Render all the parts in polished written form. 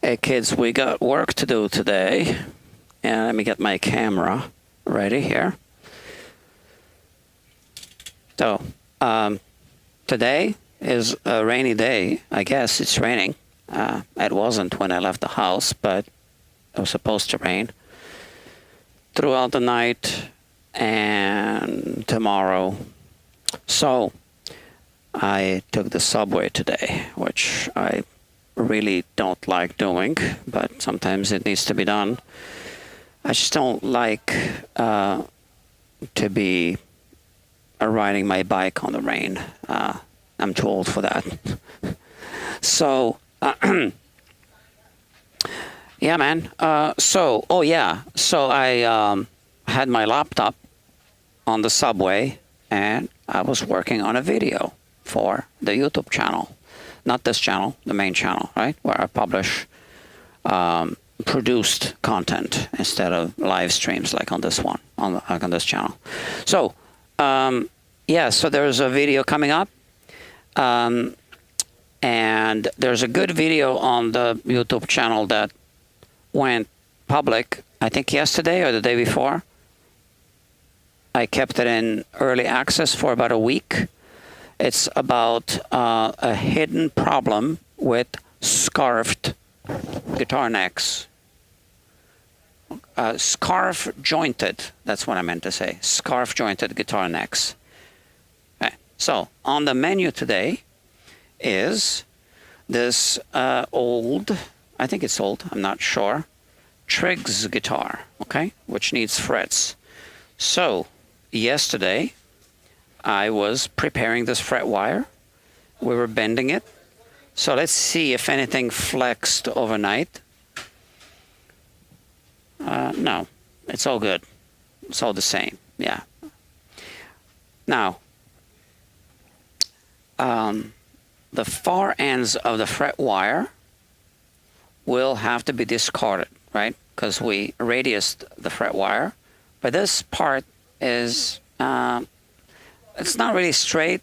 Hey kids, we got work to do today. And let me get my camera ready here. So, today is a rainy day. I guess it's raining. It wasn't when I left the house, but it was supposed to rain throughout the night and tomorrow. So, I took the subway today, which I really don't like doing, but sometimes it needs to be done. I just don't like to be riding my bike on the rain. I'm too old for that. So, yeah, man. So I had my laptop on the subway, and I was working on a video for the YouTube channel. Not this channel, the main channel, right? Where I publish produced content instead of live streams like on this one, on this channel. So, yeah, so there's a video coming up. And there's a good video on the YouTube channel that went public, I think yesterday or the day before. I kept it in early access for about a week. It's about a hidden problem with scarfed guitar necks. Scarf jointed, that's what I meant to say. Scarf jointed guitar necks. Okay. So on the menu today is this old, I think it's old, I'm not sure, Triggs guitar, okay, which needs frets. So yesterday I was preparing this fret wire. We were bending it. So let's see if anything flexed overnight. No, it's all good. It's all the same, yeah. Now, the far ends of the fret wire will have to be discarded, right? Because we radiused the fret wire. But this part is, it's not really straight,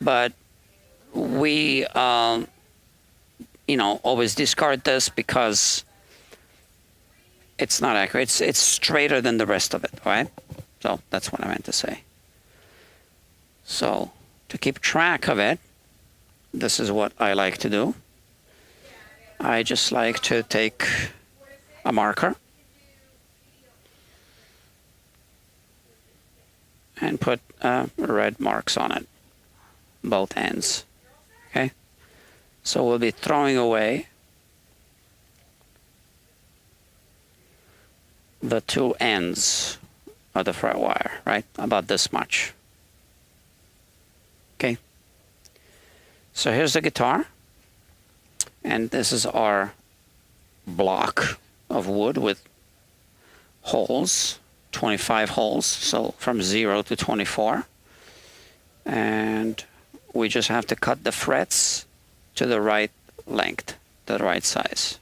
but we, you know, always discard this because it's not accurate. It's straighter than the rest of it, right? So that's what I meant to say. So to keep track of it, this is what I like to do. I just like to take a marker and put red marks on it, both ends, okay? So we'll be throwing away the two ends of the fret wire, right? About this much. Okay. So here's the guitar. And this is our block of wood with holes, 25 holes. So from 0 to 24. And we just have to cut the frets to the right length, the right size.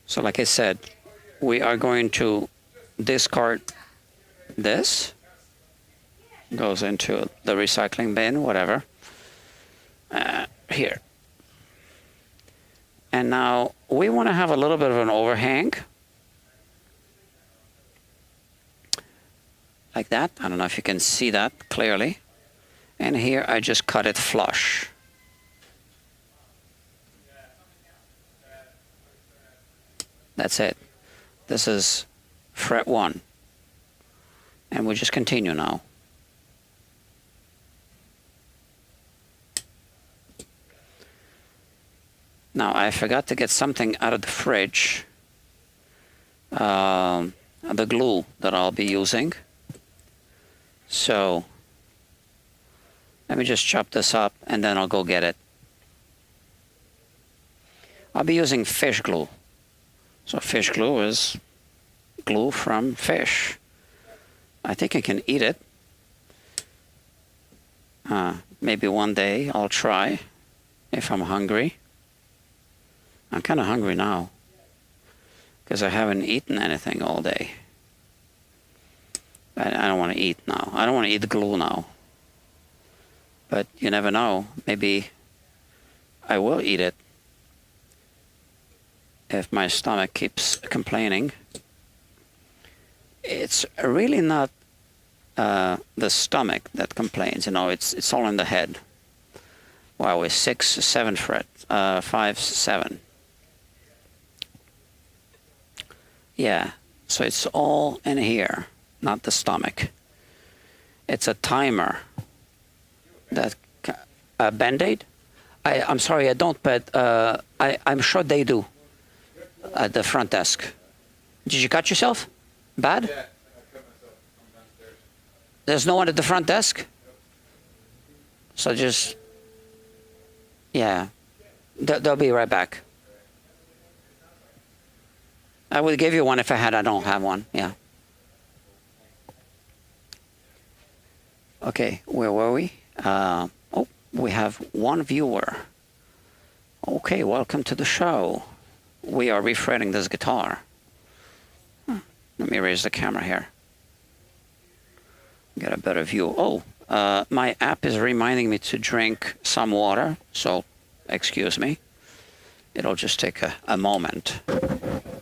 So like I said, we are going to discard this. Goes into the recycling bin, whatever. Here. And now we want to have a little bit of an overhang. Like that. I don't know if you can see that clearly. And here I just cut it flush. That's it. This is fret 1. And we just continue now. Now I forgot to get something out of the fridge. The glue that I'll be using. So let me just chop this up and then I'll go get it. I'll be using fish glue. So fish glue is glue from fish. I think I can eat it. Maybe one day I'll try if I'm hungry. I'm kind of hungry now because I haven't eaten anything all day. I don't want to eat now. I don't want to eat the glue now. But you never know. Maybe I will eat it if my stomach keeps complaining. It's really not the stomach that complains, you know, it's all in the head. Wow, we're 6, 7 fret, 5, 7. Yeah, so it's all in here, not the stomach. It's a timer. That Band-Aid? I'm sorry, I don't, but I'm sure they do at the front desk. Did you cut yourself? Bad? Yeah, I cut myself. I'm downstairs. There's no one at the front desk? So just, yeah, they'll be right back. I would give you one if I had. I don't have one. Yeah. Okay, where were we? Oh, we have one viewer. Okay, welcome to the show. We are refretting this guitar. Let me raise the camera here. Get a better view. Oh, my app is reminding me to drink some water, so excuse me. It'll just take a moment.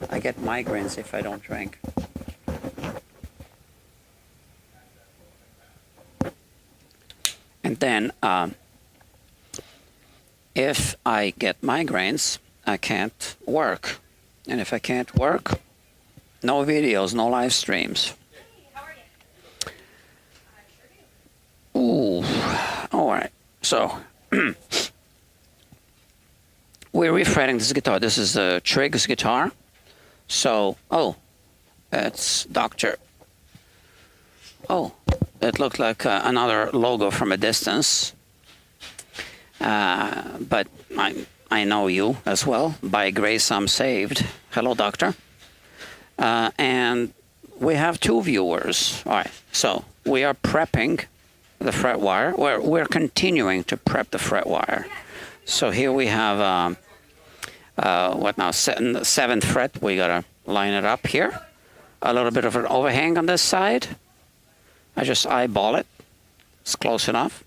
I get migraines if I don't drink. And then, if I get migraines, I can't work. And if I can't work, no videos, no live streams. Ooh, all right. So, we're refretting this guitar. This is a Triggs guitar. So, oh, it's Dr. Oh, it looked like another logo from a distance. But I know you as well. By grace, I'm saved. Hello, Doctor. And we have 2 viewers. All right, so we are prepping the fret wire. We're continuing to prep the fret wire. So here we have, what now, 7th fret. We gotta line it up here. A little bit of an overhang on this side. I just eyeball it. It's close enough.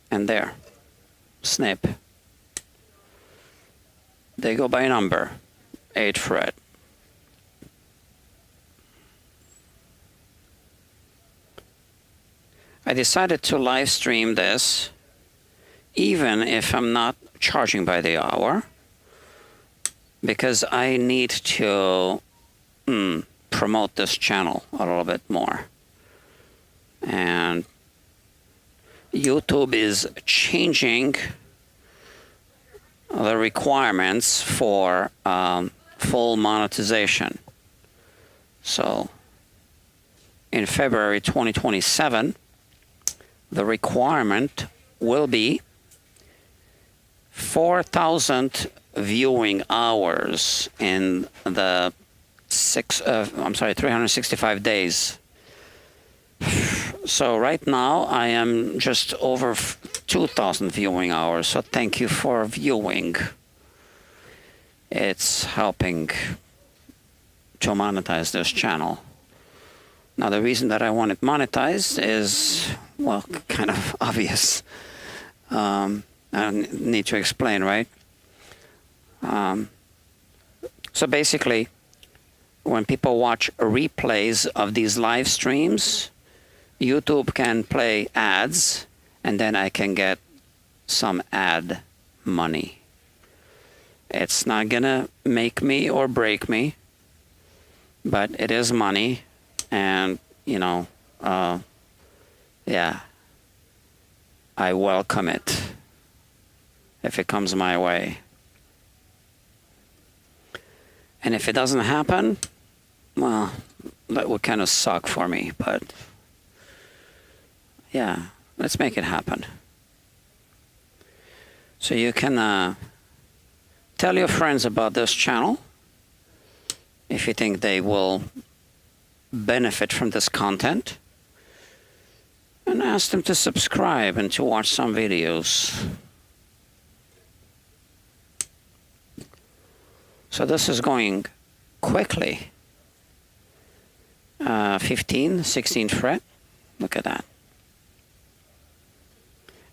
And there, snip. They go by number, 8th fret. I decided to live stream this, even if I'm not charging by the hour, because I need to promote this channel a little bit more. And YouTube is changing the requirements for full monetization. So in February 2027, the requirement will be 4,000 viewing hours in the 365 days. So right now I am just over 2,000 viewing hours. So thank you for viewing. It's helping to monetize this channel. Now the reason that I want it monetized is, well, kind of obvious. I don't need to explain, right? So basically, when people watch replays of these live streams, YouTube can play ads, and then I can get some ad money. It's not gonna make me or break me, but it is money, and you know, yeah, I welcome it if it comes my way. And if it doesn't happen, well, that would kind of suck for me, but yeah, let's make it happen. So you can tell your friends about this channel if you think they will benefit from this content, and ask them to subscribe and to watch some videos. So this is going quickly. 15, 16th fret. Look at that.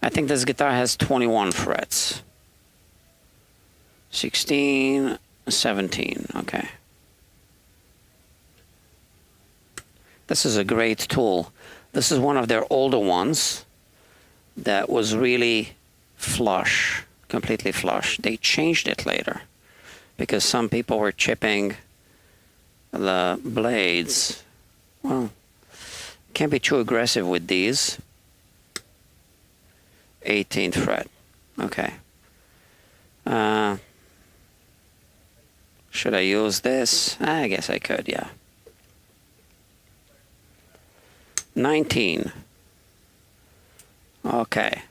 I think this guitar has 21 frets. 16, 17. Okay. This is a great tool. This is one of their older ones that was really flush, completely flush. They changed it later because some people were chipping the blades. Well, can't be too aggressive with these. 18th fret. Okay. Should I use this? I guess I could, yeah. 19. Okay.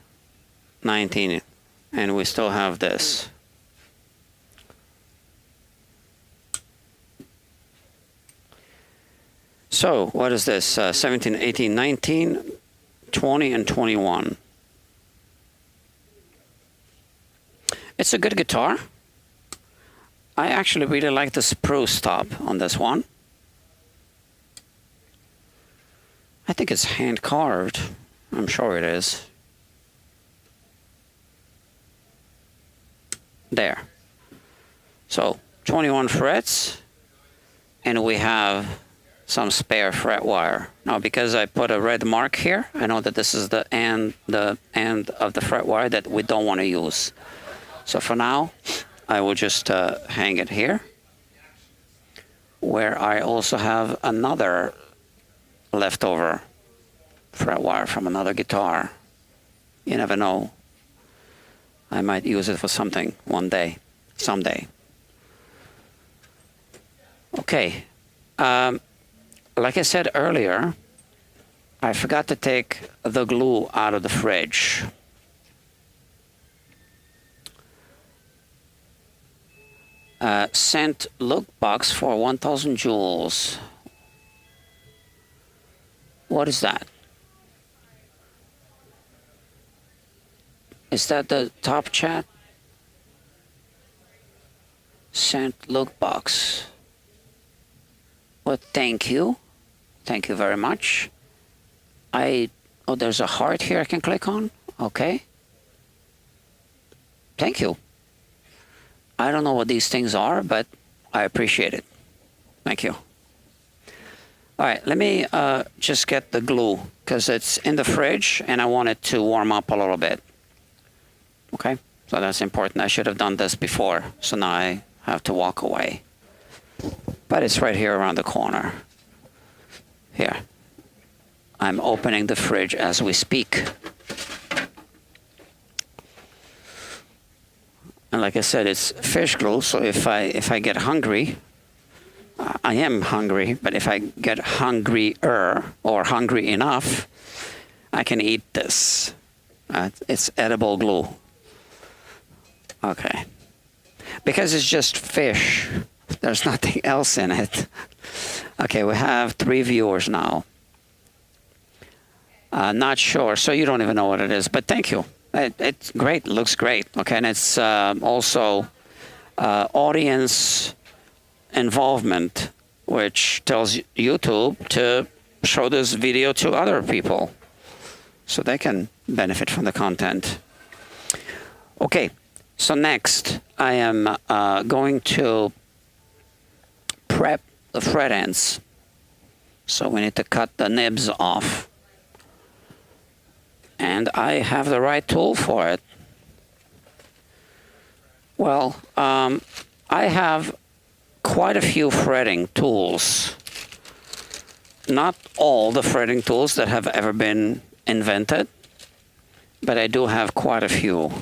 19. And we still have this. So, what is this? 17, 18, 19, 20, and 21. It's a good guitar. I actually really like the spruce top on this one. I think it's hand carved. I'm sure it is. There. So 21 frets, and we have some spare fret wire. Now, because I put a red mark here, I know that this is the end of the fret wire that we don't want to use. So for now, I will just hang it here, where I also have another leftover fret wire from another guitar. You never know. I might use it for something one day, someday. Okay. Like I said earlier, I forgot to take the glue out of the fridge. Scent look box for 1000 joules. What is that? Is that the top chat? Scent look box. Well, thank you. Thank you very much. Oh, there's a heart here I can click on. Okay. Thank you. I don't know what these things are, but I appreciate it. Thank you. All right, let me just get the glue because it's in the fridge and I want it to warm up a little bit. Okay, so that's important. I should have done this before, so now I have to walk away. But it's right here around the corner. Here. I'm opening the fridge as we speak. And like I said, it's fish glue, so if I get hungry, I am hungry, but if I get hungrier or hungry enough, I can eat this. It's edible glue. Okay. Because it's just fish. There's nothing else in it. Okay, we have 3 viewers now. Not sure, so you don't even know what it is, but thank you. It's great, looks great. Okay, and it's also audience involvement, which tells YouTube to show this video to other people so they can benefit from the content. Okay, so next I am going to prep the fret ends. So we need to cut the nibs off. And I have the right tool for it. Well, I have quite a few fretting tools. Not all the fretting tools that have ever been invented, but I do have quite a few.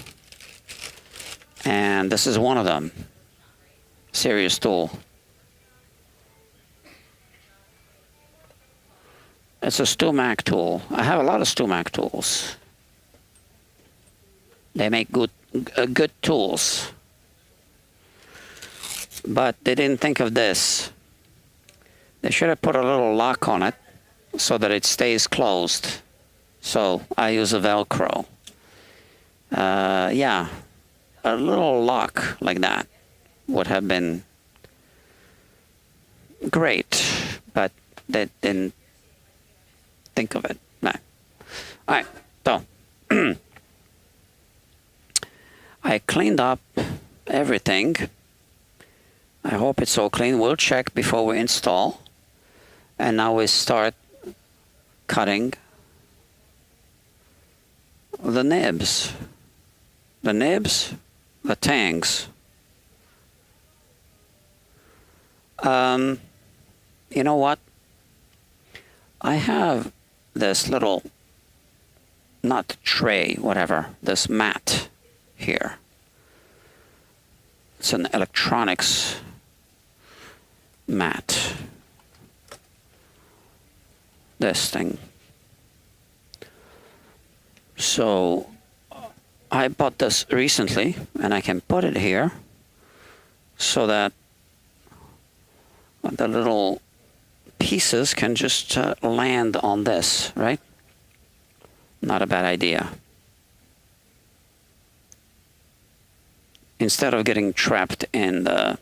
And this is one of them. Serious tool. It's a StewMac tool. I have a lot of StewMac tools. They make good tools. But they didn't think of this. They should have put a little lock on it so that it stays closed. So I use a Velcro. Yeah, a little lock like that would have been great, but they didn't think of it. No. All right, so I cleaned up everything. I hope it's all clean. We'll check before we install. And now we start cutting the nibs. The nibs, the tangs. You know what? I have this little, not tray, whatever, this mat here. It's an electronics mat. This thing. So I bought this recently, and I can put it here so that the little pieces can just land on this, right? Not a bad idea. Instead of getting trapped in the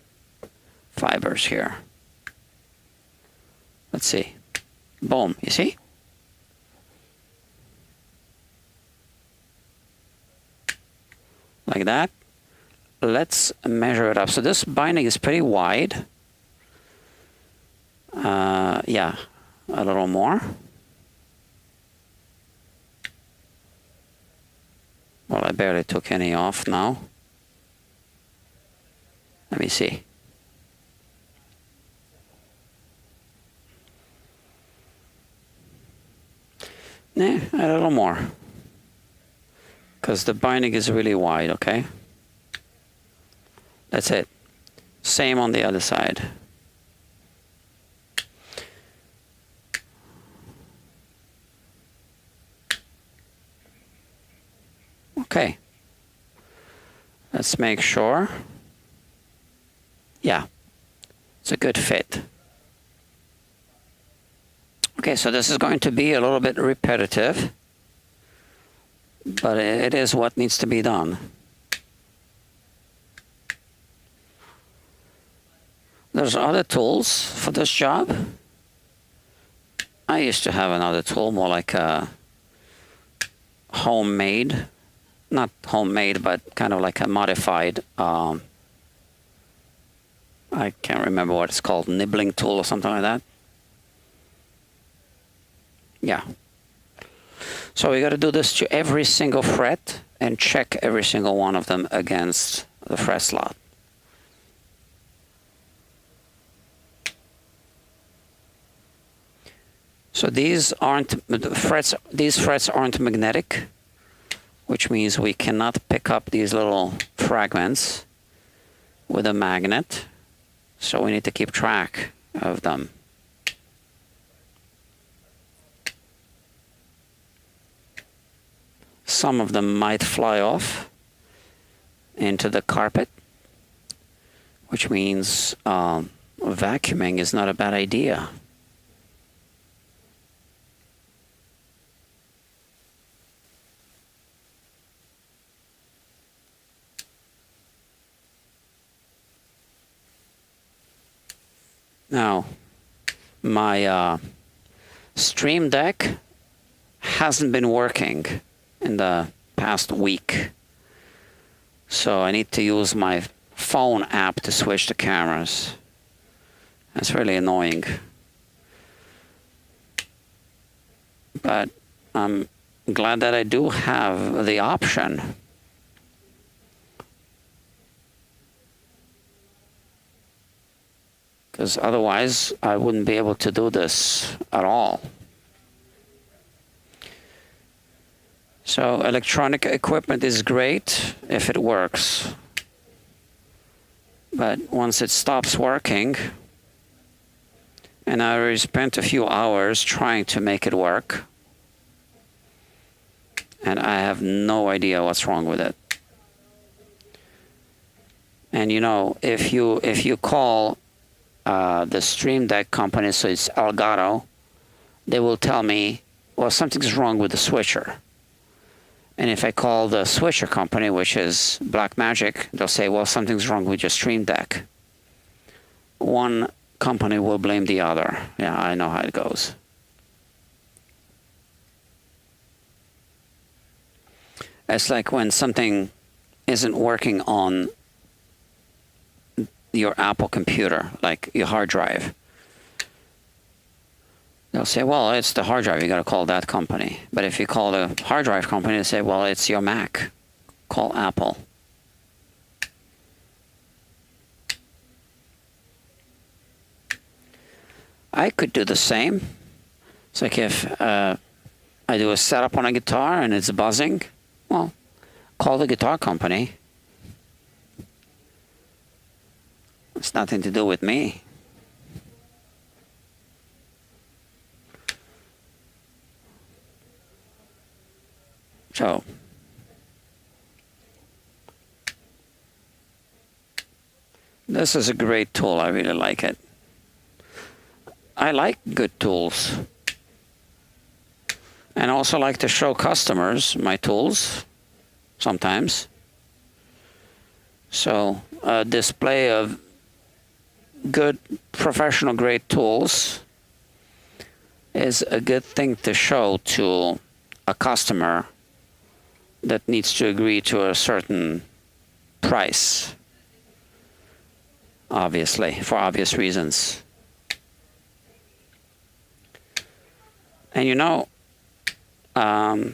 fibers here. Let's see. Boom, you see? Like that. Let's measure it up. So this binding is pretty wide. Yeah, a little more. Well, I barely took any off now. Let me see. Nah, a little more. Because the binding is really wide, okay? That's it. Same on the other side. Okay. Let's make sure. Yeah, it's a good fit. Okay, so this is going to be a little bit repetitive, but it is what needs to be done. There's other tools for this job. I used to have another tool, more like a homemade, not homemade, but kind of like a modified, I can't remember what it's called, nibbling tool or something like that. Yeah. So we got to do this to every single fret and check every single one of them against the fret slot. So these frets aren't magnetic, which means we cannot pick up these little fragments with a magnet. So we need to keep track of them. Some of them might fly off into the carpet, which means vacuuming is not a bad idea. Now, my Stream Deck hasn't been working in the past week. So I need to use my phone app to switch the cameras. That's really annoying. But I'm glad that I do have the option. Because otherwise I wouldn't be able to do this at all. So electronic equipment is great if it works. But once it stops working, and I already spent a few hours trying to make it work, and I have no idea what's wrong with it. And you know, if you call the Stream Deck company, so it's Elgato, they will tell me, well, something's wrong with the switcher. And if I call the switcher company, which is Blackmagic, they'll say, well, something's wrong with your Stream Deck. One company will blame the other. Yeah, I know how it goes. It's like when something isn't working on your Apple computer, like your hard drive. They'll say, well, it's the hard drive. You got to call that company. But if you call the hard drive company, they say, well, it's your Mac. Call Apple. I could do the same. It's like if I do a setup on a guitar and it's buzzing, well, call the guitar company. It's nothing to do with me. So, this is a great tool. I really like it. I like good tools. And I also like to show customers my tools sometimes. So, a display of good professional grade tools is a good thing to show to a customer that needs to agree to a certain price, obviously, for obvious reasons. And you know, I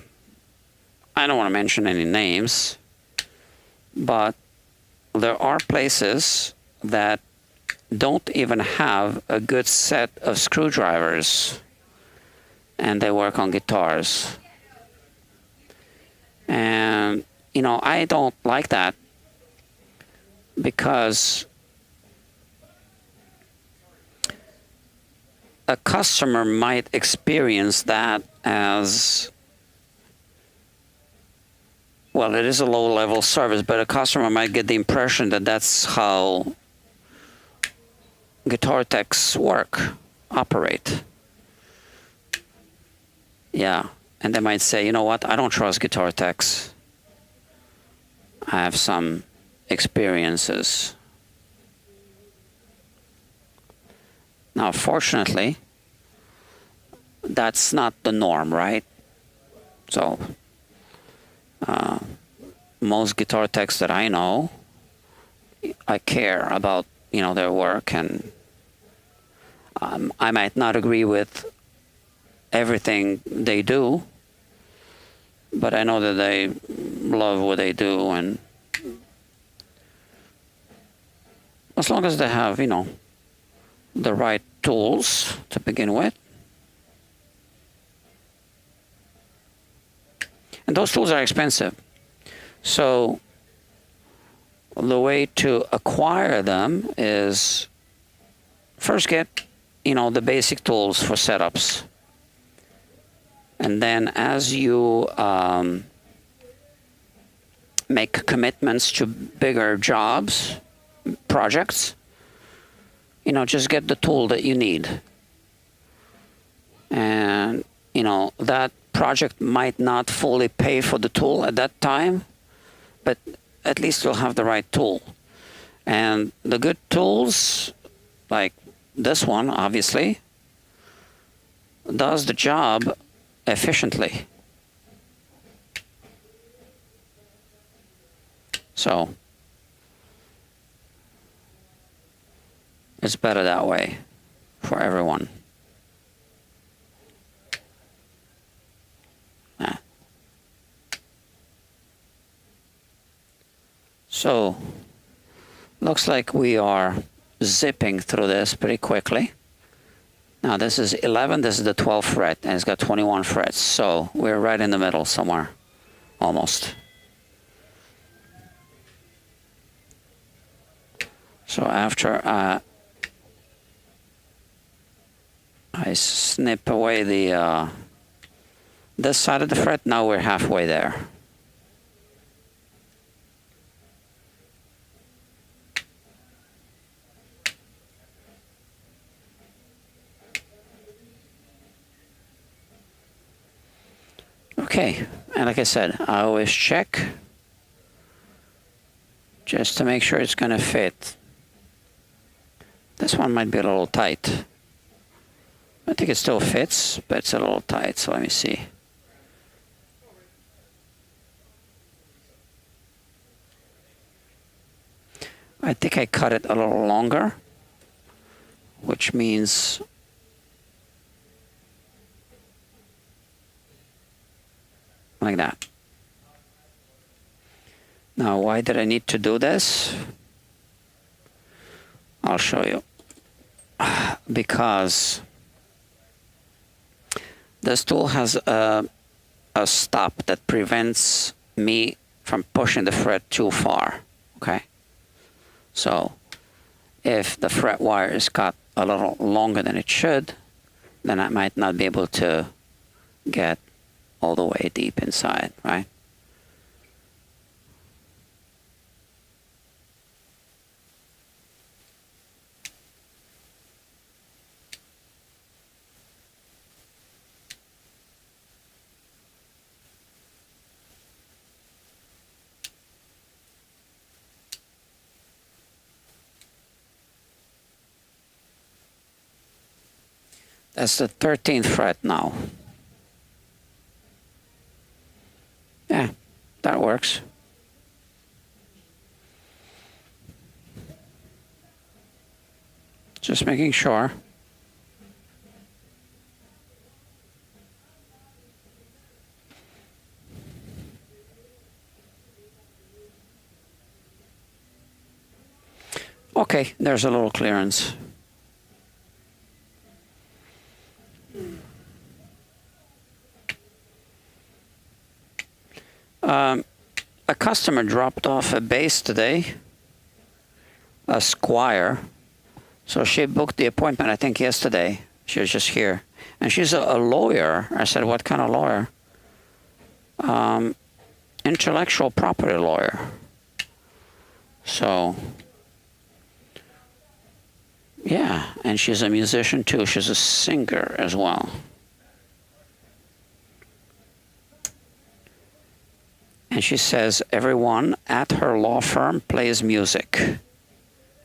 don't want to mention any names, but there are places that don't even have a good set of screwdrivers, and they work on guitars. And, you know, I don't like that because a customer might experience that as, well, it is a low-level service, but a customer might get the impression that that's how guitar techs operate. Yeah. And they might say, you know what, I don't trust guitar techs. I have some experiences. Now, fortunately, that's not the norm, right? So, most guitar techs that I know, I care about, you know, their work, and I might not agree with everything they do, but I know that they love what they do, and as long as they have, you know, the right tools to begin with. And those tools are expensive. So the way to acquire them is first get, you know, the basic tools for setups. And then as you make commitments to bigger jobs, projects, you know, just get the tool that you need. And, you know, that project might not fully pay for the tool at that time, but at least you'll have the right tool. And the good tools, like this one, obviously, does the job efficiently. So it's better that way for everyone. So looks like we are zipping through this pretty quickly. Now this is 11, this is the 12th fret, and it's got 21 frets, so we're right in the middle somewhere, almost. So after I snip away the this side of the fret, now we're halfway there. Okay, and like I said, I always check just to make sure it's going to fit. This one might be a little tight. I think it still fits, but it's a little tight, so let me see. I think I cut it a little longer, which means like that. Now, why did I need to do this? I'll show you. Because this tool has a stop that prevents me from pushing the fret too far, okay? So if the fret wire is cut a little longer than it should, then I might not be able to get all the way deep inside, right? That's the 13th fret now. Yeah, that works. Just making sure. Okay, there's a little clearance. A customer dropped off a bass today, a Squire. So she booked the appointment, I think, yesterday. She was just here. And she's a lawyer. I said, what kind of lawyer? Intellectual property lawyer. So, yeah, and she's a musician too. She's a singer as well. And she says everyone at her law firm plays music.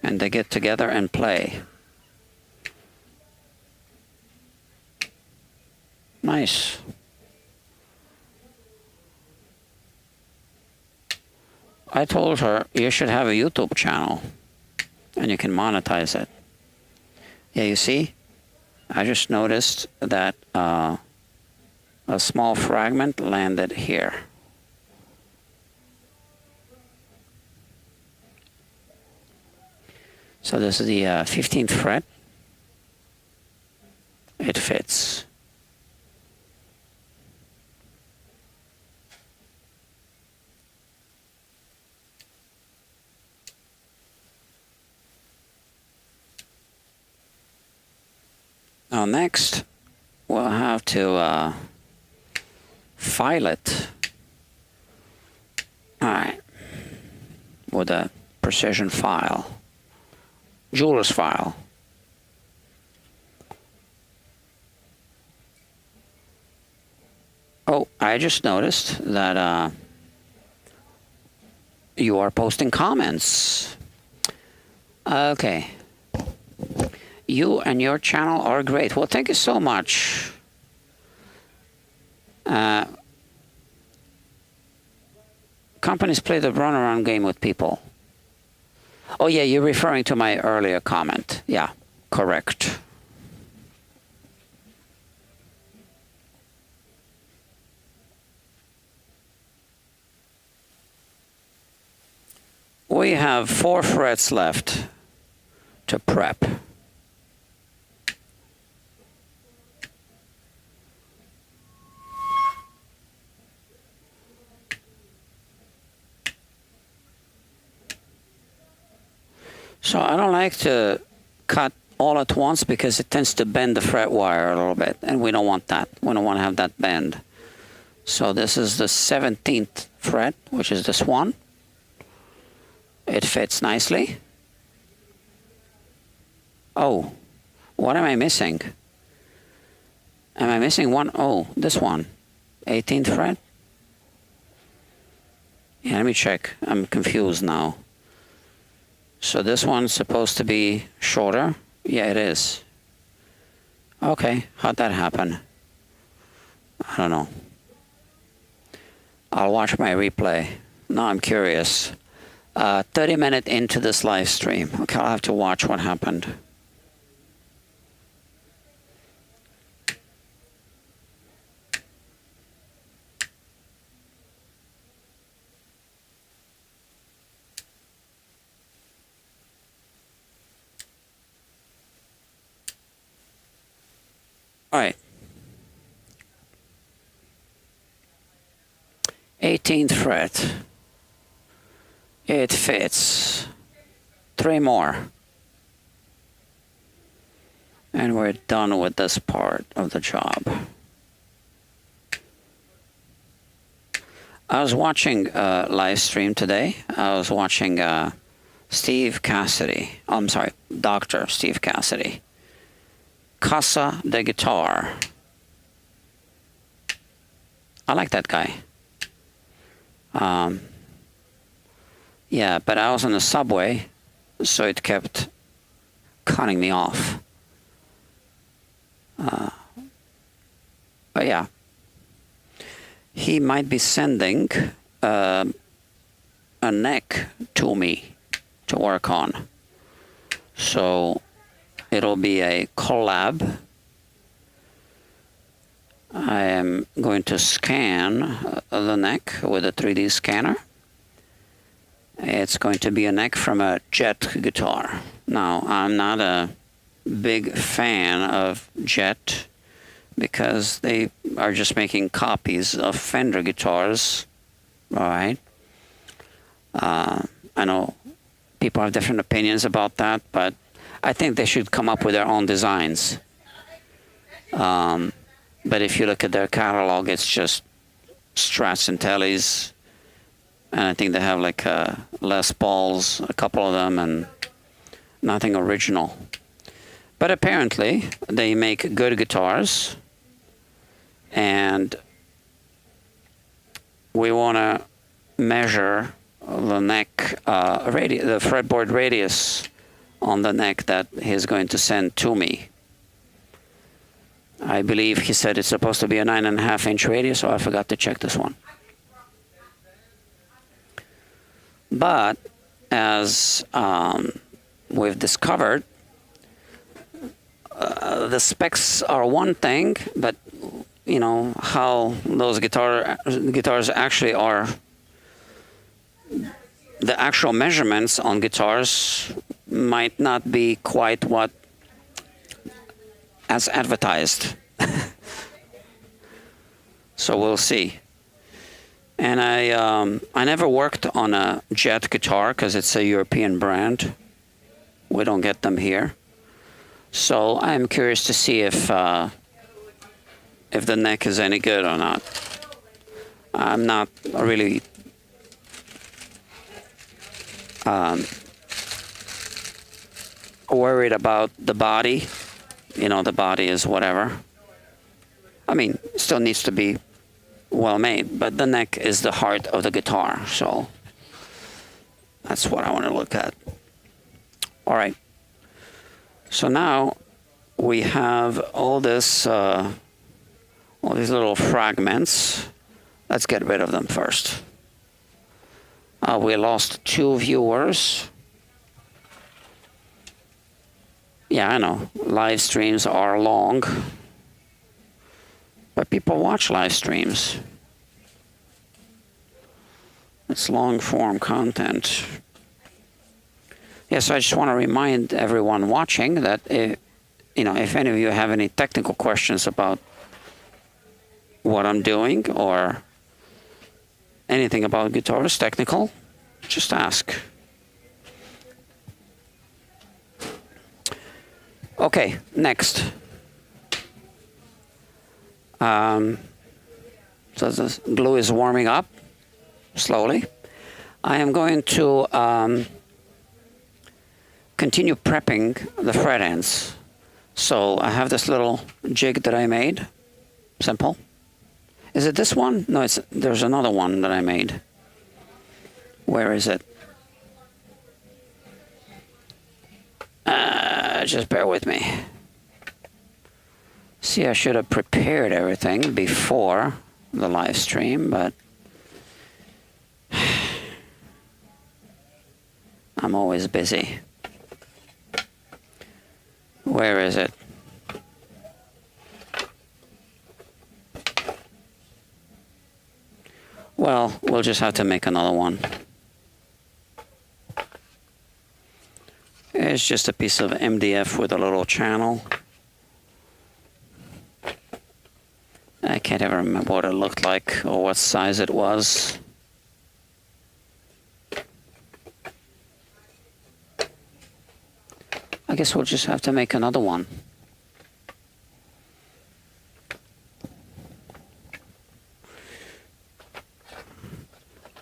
And they get together and play. Nice. I told her you should have a YouTube channel and you can monetize it. Yeah, you see? I just noticed that a small fragment landed here. So this is the 15th fret. It fits. Now next, we'll have to file it. All right, with a precision file. Jeweler's file. Oh, I just noticed that you are posting comments. Okay. You and your channel are great. Well, thank you so much. Companies play the runaround game with people. Oh, yeah, you're referring to my earlier comment. Yeah, correct. We have 4 frets left to prep. So I don't like to cut all at once because it tends to bend the fret wire a little bit, and we don't want that. We don't want to have that bend. So this is the 17th fret, which is this one. It fits nicely. Oh, what am I missing? Am I missing one? Oh, this one. 18th fret? Yeah, let me check. I'm confused now. So this one's supposed to be shorter? Yeah, it is. Okay, how'd that happen? I don't know. I'll watch my replay. Now I'm curious. 30 minutes into this live stream. Okay, I'll have to watch what happened. All right. 18th fret. It fits. 3 more. And we're done with this part of the job. I was watching a live stream today. I was watching Steve Cassidy. Oh, I'm sorry, Dr. Steve Cassidy. Casa de Guitar. I like that guy. Yeah, but I was on the subway, so it kept cutting me off. But yeah, he might be sending a neck to me to work on. So it'll be a collab. I am going to scan the neck with a 3D scanner. It's going to be a neck from a Jet guitar. Now, I'm not a big fan of Jet because they are just making copies of Fender guitars, all right? I know people have different opinions about that, but I think they should come up with their own designs. But if you look at their catalog, it's just Strats and Tellys, and I think they have like Les Pauls, a couple of them, and nothing original. But apparently, they make good guitars, and we want to measure the neck, the fretboard radius on the neck that he's going to send to me. I believe he said it's supposed to be a 9.5-inch radius, so I forgot to check this one. But as we've discovered, the specs are one thing, but you know how those guitars actually are. The actual measurements on guitars might not be quite what as advertised. So we'll see. And I never worked on a Jet guitar because it's a European brand. We don't get them here. So I'm curious to see if the neck is any good or not. I'm not really worried about the body. You know, the body is whatever. I mean, still needs to be well made, but the neck is the heart of the guitar, so that's what I want to look at. All right. So now we have all this, all these little fragments. Let's get rid of them first. We lost 2 viewers. Yeah, I know, live streams are long, but people watch live streams. It's long form content. Yes, I just want to remind everyone watching that if any of you have any technical questions about what I'm doing or anything about guitars technical, just ask. Okay, next. So the glue is warming up slowly. I am going to continue prepping the fret ends. So I have this little jig that I made. Simple. Is it this one? No, there's another one that I made. Where is it? Just bear with me. See, I should have prepared everything before the live stream, but I'm always busy. Where is it? Well, we'll just have to make another one. It's just a piece of MDF with a little channel. I can't even remember what it looked like or what size it was. I guess we'll just have to make another one.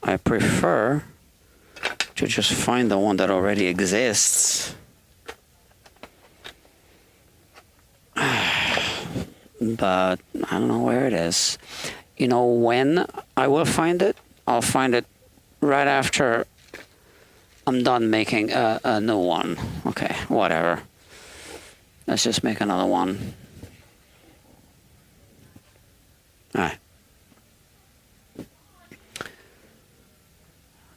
I prefer to just find the one that already exists. But I don't know where it is. You know when I will find it? I'll find it right after I'm done making a new one. Okay, whatever. Let's just make another one. All right.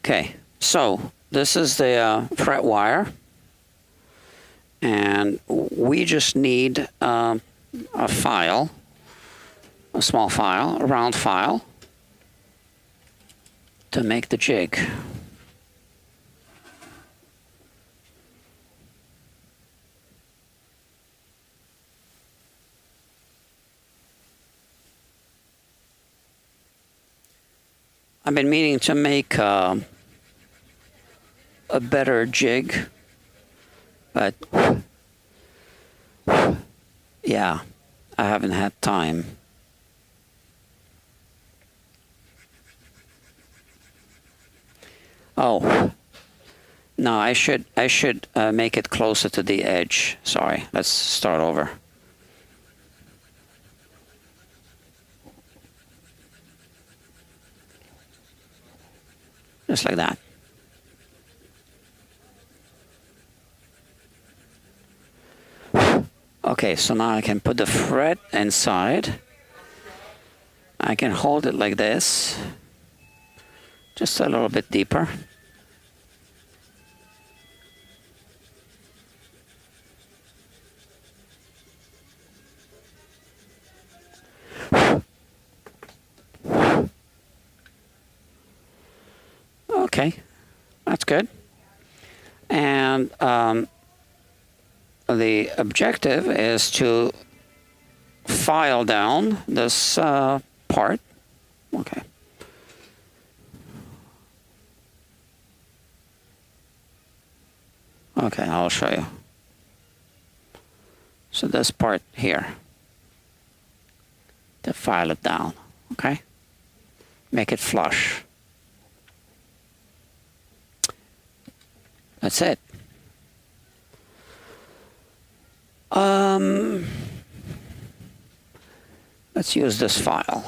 Okay, so this is the fret wire. And we just need a file, a small file, a round file, to make the jig. I've been meaning to make a better jig, but yeah, I haven't had time. Oh, no, I should make it closer to the edge. Sorry, let's start over. Just like that. Okay, so now I can put the fret inside. I can hold it like this, just a little bit deeper. Okay, that's good. And the objective is to file down this part. Okay. Okay, I'll show you. So this part here, to file it down, okay? Make it flush. That's it. Let's use this file.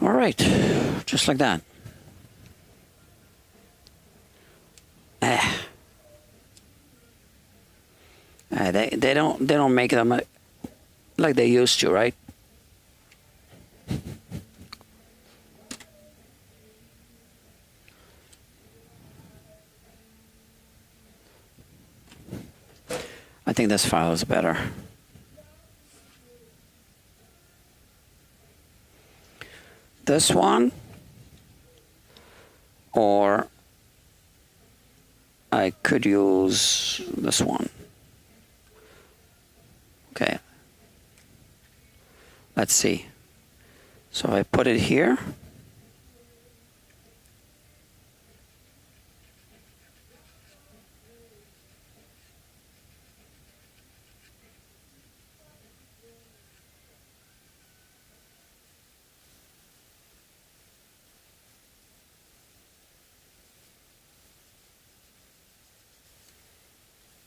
All right, just like that. They don't make them like they used to, right? I think this file is better. This one, or I could use this one. Okay. Let's see. So I put it here.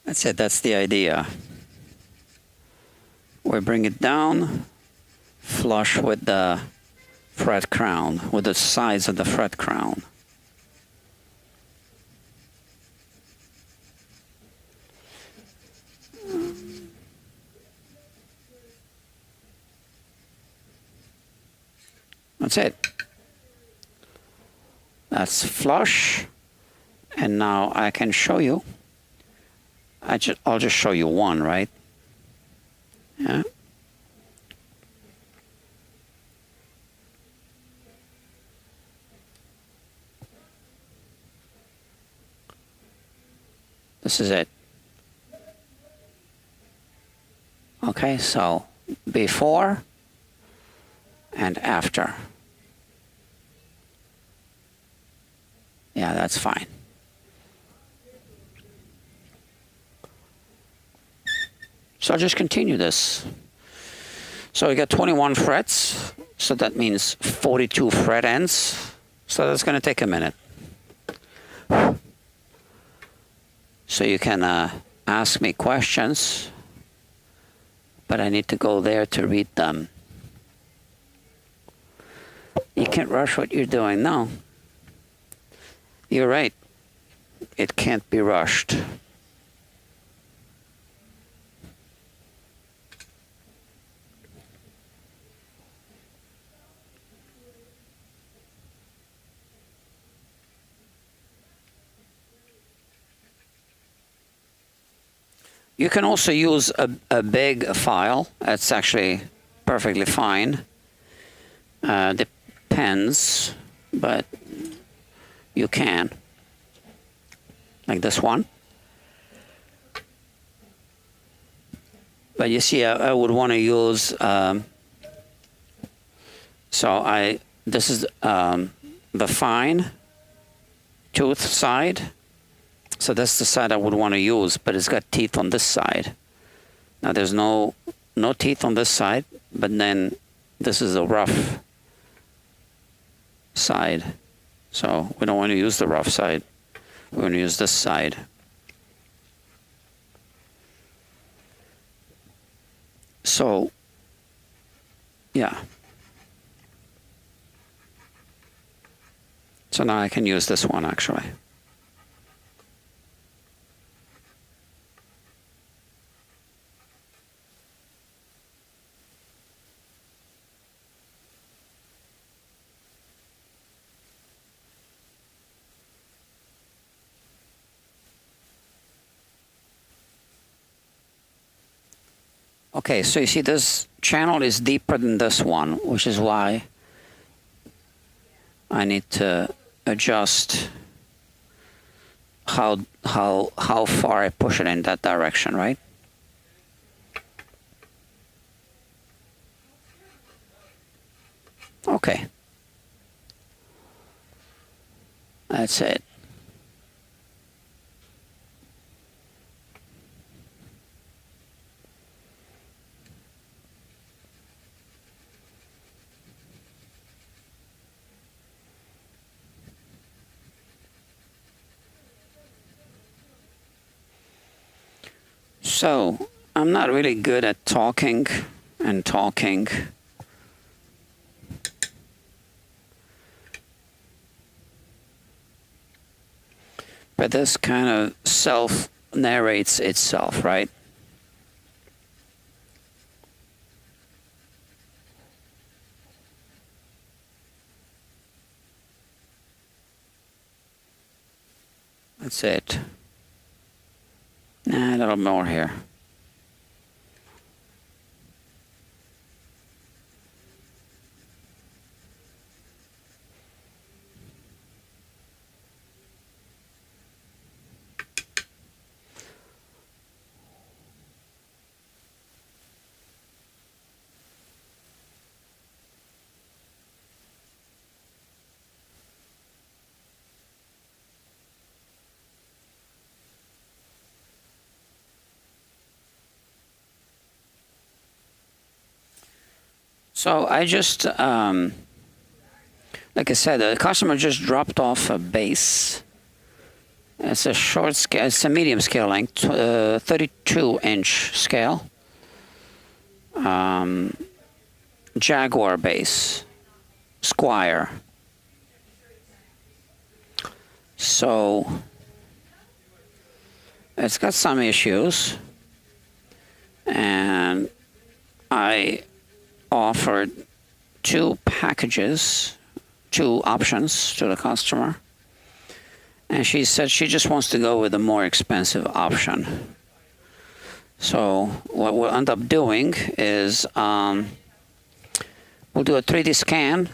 That's it, that's the idea. We bring it down, flush with the fret crown, with the sides of the fret crown. That's it. That's flush. And now I can show you. I'll just show you one, right? Yeah. This is it. Okay, so before and after. Yeah, that's fine. So I'll just continue this. So we got 21 frets, so that means 42 fret ends. So that's going to take a minute. So you can ask me questions, but I need to go there to read them. You can't rush what you're doing. No. You're right. It can't be rushed. You can also use a big file. That's actually perfectly fine. Depends, but you can. Like this one. But you see, I would want to use, this is the fine tooth side. So that's the side I would want to use, but it's got teeth on this side. Now there's no teeth on this side, but then this is a rough side. So we don't want to use the rough side. We're going to use this side. So, yeah. So now I can use this one actually. Okay, so you see this channel is deeper than this one, which is why I need to adjust how far I push it in that direction, right? Okay. That's it. So, I'm not really good at talking and talking. But this kind of self-narrates itself, right? That's it. A little more here. So I just, like I said, the customer just dropped off a bass. It's a short scale, it's a medium scale length, 32-inch scale. Jaguar bass, Squire. So it's got some issues, and I offered 2 packages, 2 options to the customer. And she said she just wants to go with the more expensive option. So what we'll end up doing is we'll do a 3D scan,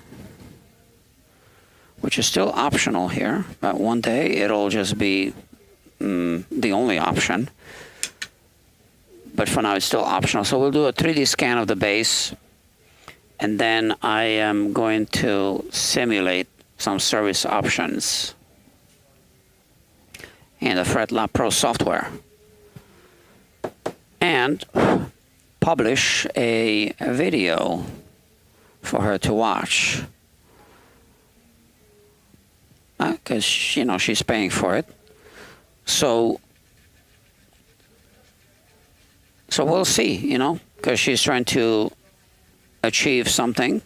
which is still optional here, but one day it'll just be the only option. But for now it's still optional. So we'll do a 3D scan of the base, and then I am going to simulate some service options in the Fret Nib Pro software and publish a video for her to watch, because you know she's paying for it. So we'll see, you know, because she's trying to achieve something.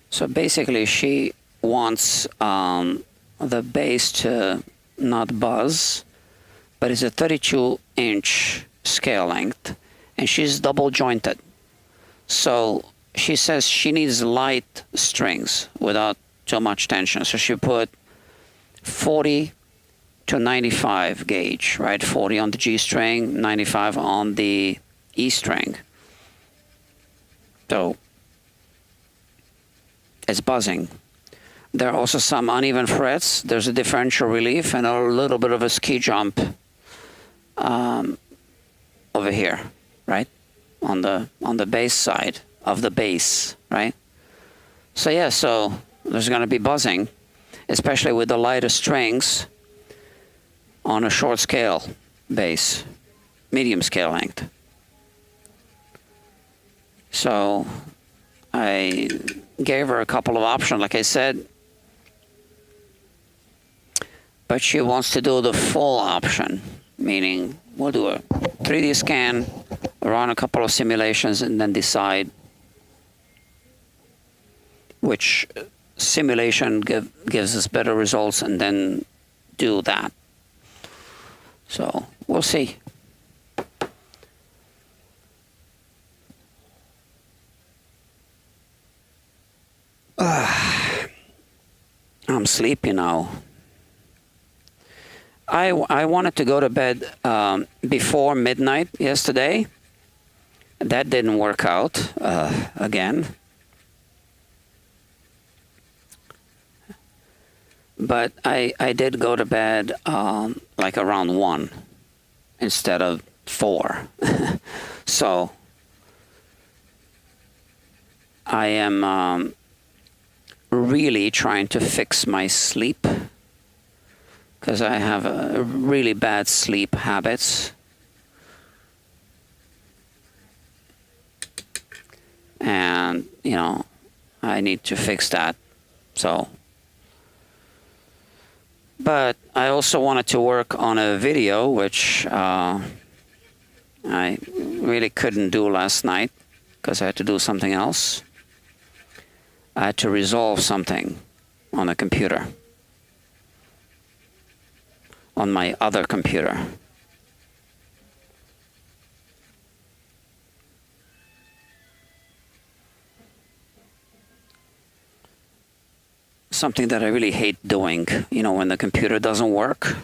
So basically she wants the base to not buzz, but it's a 32-inch scale length, and she's double jointed. So she says she needs light strings without too much tension. So she put 40 to 95 gauge, right? 40 on the G string, 95 on the E string. So it's buzzing. There are also some uneven frets. There's a differential relief and a little bit of a ski jump over here, right? On the bass side of the bass, right? So yeah, so there's going to be buzzing, especially with the lighter strings on a short scale bass, medium scale length. So I gave her a couple of options, like I said, but she wants to do the full option, meaning we'll do a 3D scan, run a couple of simulations, and then decide which simulation gives us better results, and then do that. So we'll see. I'm sleepy now. I wanted to go to bed before midnight yesterday. That didn't work out again. But I did go to bed like around 1 instead of 4. So I am really trying to fix my sleep, because I have really bad sleep habits. And, you know, I need to fix that. So. But I also wanted to work on a video, which I really couldn't do last night because I had to do something else. I had to resolve something on a computer, on my other computer. Something that I really hate doing, you know, when the computer doesn't work.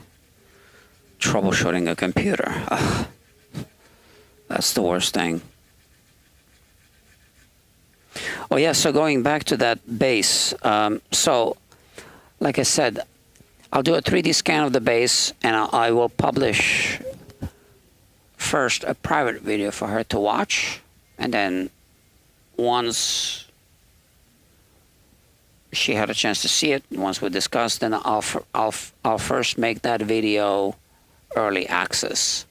Troubleshooting a computer. Ugh. That's the worst thing. Oh yeah, so going back to that bass. So, like I said, I'll do a 3D scan of the bass, and I will publish first a private video for her to watch, and then once she had a chance to see it, once we discussed, then I'll first make that video early access.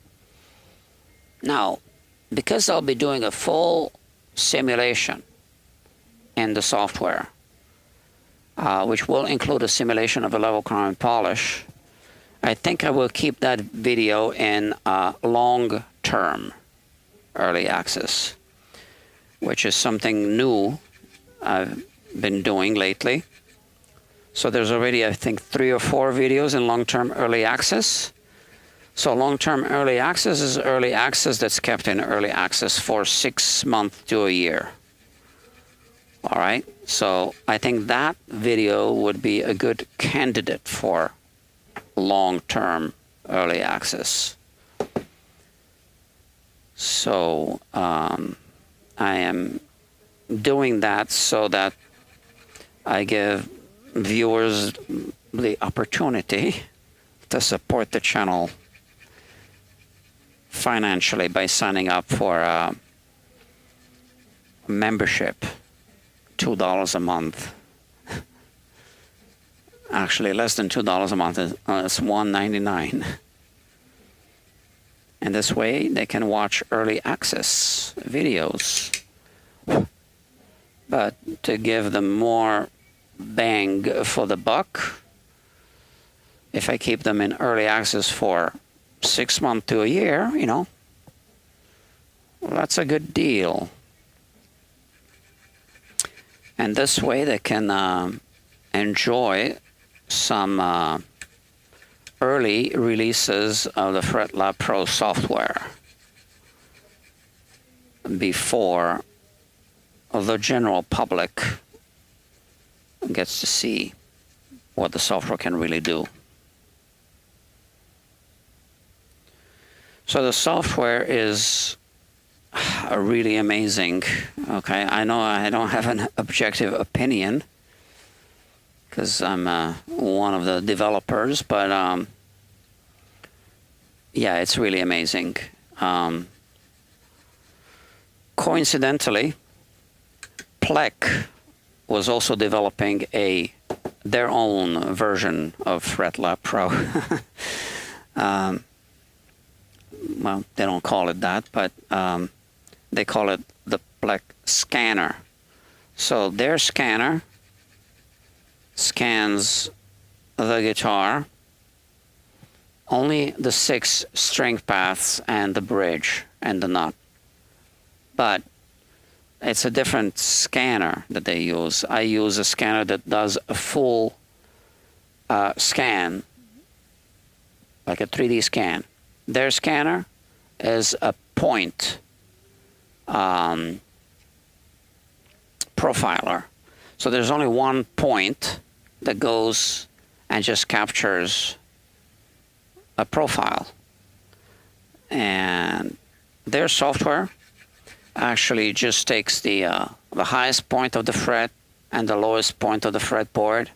Now, because I'll be doing a full simulation in the software, which will include a simulation of a level crown and polish, I think I will keep that video in long-term early access, which is something new I've been doing lately. So there's already, I think, 3 or 4 videos in long-term early access. So long-term early access is early access that's kept in early access for 6 months to a year. All right, so I think that video would be a good candidate for long-term early access. So I am doing that so that I give viewers the opportunity to support the channel financially by signing up for a membership, $2 a month. Actually, less than $2 a month. It's $1.99. And this way, they can watch early access videos. But to give them more bang for the buck, if I keep them in early access for 6 months to a year, you know, well, that's a good deal. And this way, they can enjoy some early releases of the Fret Lab Pro software before the general public gets to see what the software can really do. So the software is really amazing. Okay, I know I don't have an objective opinion because I'm one of the developers, but yeah, it's really amazing. Coincidentally, Plek was also developing their own version of Fret Lab Pro. Well, they don't call it that, but they call it the Plek scanner. So their scanner scans the guitar, only the 6 string paths and the bridge and the nut. But it's a different scanner that they use. I use a scanner that does a full scan, like a 3D scan. Their scanner is a point profiler. So there's only one point that goes and just captures a profile. And their software actually just takes the highest point of the fret and the lowest point of the fretboard,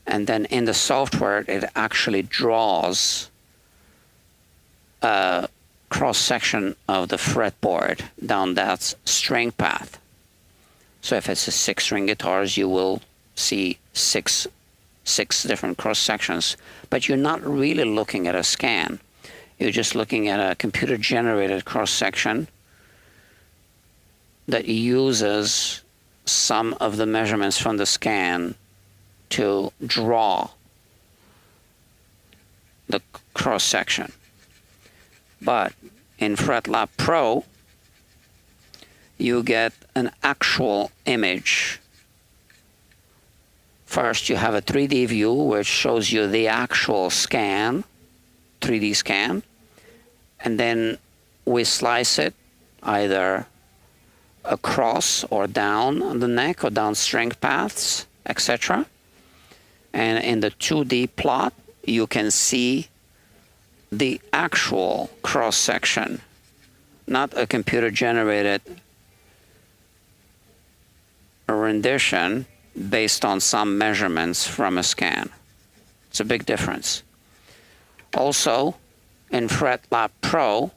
and then in the software it actually draws a cross-section of the fretboard down that string path. So if it's a 6-string guitars, you will see six different cross-sections, but you're not really looking at a scan. You're just looking at a computer-generated cross-section that uses some of the measurements from the scan to draw the cross-section. But in Fret Lab Pro, you get an actual image. First, you have a 3D view, which shows you the actual scan, 3D scan, and then we slice it either across or down on the neck or down string paths, etc. And in the 2D plot, you can see the actual cross-section, not a computer-generated rendition based on some measurements from a scan. It's a big difference. Also, in Fret Lab Pro,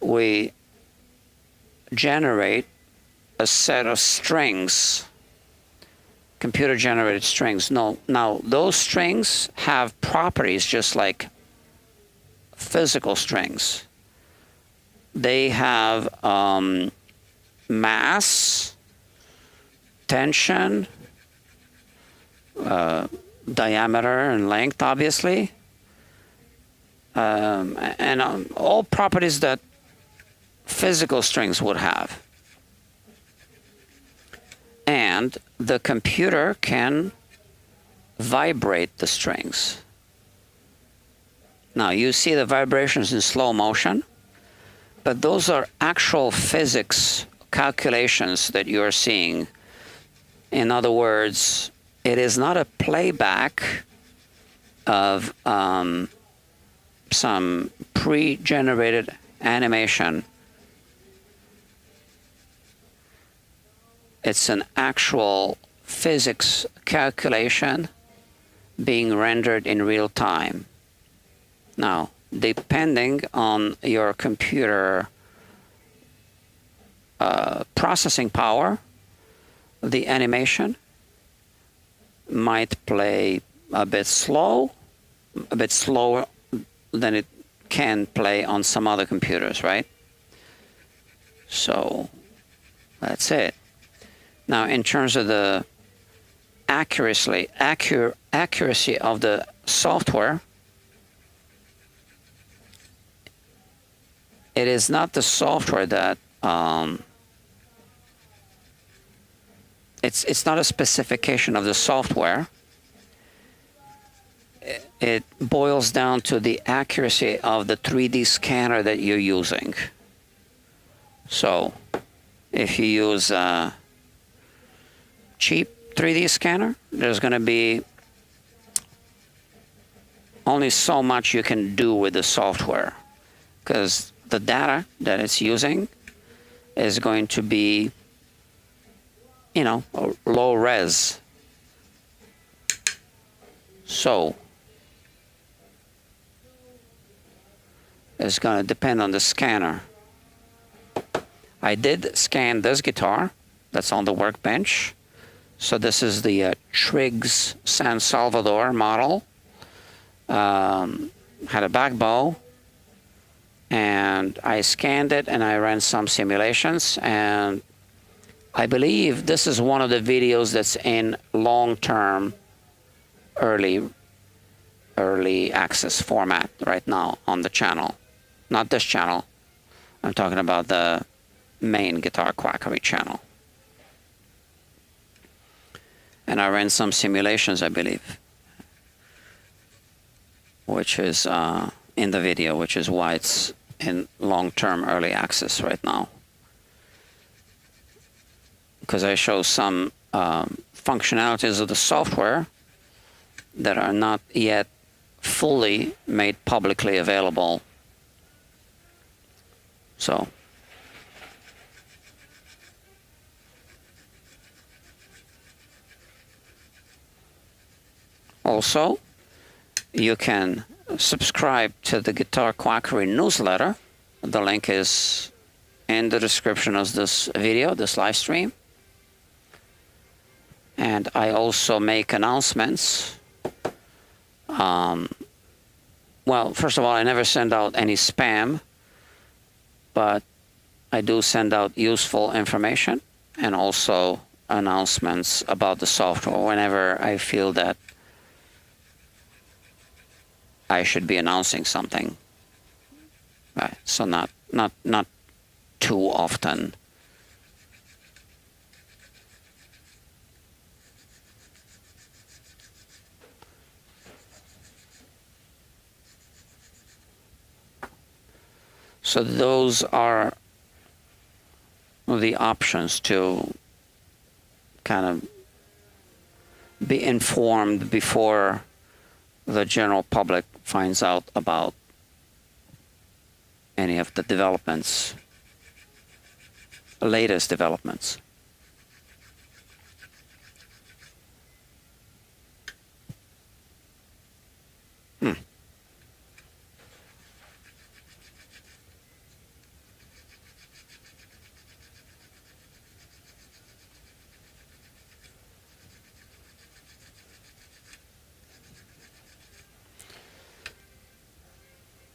we generate a set of strings, computer-generated strings. Now, those strings have properties just like physical strings. They have mass, tension, diameter and length, obviously, and all properties that physical strings would have. And the computer can vibrate the strings. Now you see the vibrations in slow motion, but those are actual physics calculations that you're seeing. In other words, it is not a playback of some pre-generated animation. It's an actual physics calculation being rendered in real time. Now, depending on your computer processing power, the animation might play a bit slower than it can play on some other computers, right? So that's it. Now, in terms of the accuracy of the software, it is not the software that it's not a specification of the software. It boils down to the accuracy of the 3D scanner that you're using. So if you use a cheap 3D scanner, there's going to be only so much you can do with the software, because the data that it's using is going to be, you know, low res. So it's going to depend on the scanner. I did scan this guitar that's on the workbench. So this is the Triggs San Salvador model. Had a back bow, and I scanned it and I ran some simulations, and I believe this is one of the videos that's in long-term early access format right now on the channel. Not this channel. I'm talking about the main Guitar Quackery channel. And I ran some simulations, I believe, which is in the video, which is why it's in long-term early access right now. Because I show some functionalities of the software that are not yet fully made publicly available. So also, you can subscribe to the Guitar Quackery newsletter. The link is in the description of this video, this live stream. And I also make announcements. Well, first of all, I never send out any spam, but I do send out useful information and also announcements about the software whenever I feel that I should be announcing something. Right. So not too often. So those are the options to kind of be informed before the general public finds out about any of the developments, the latest developments.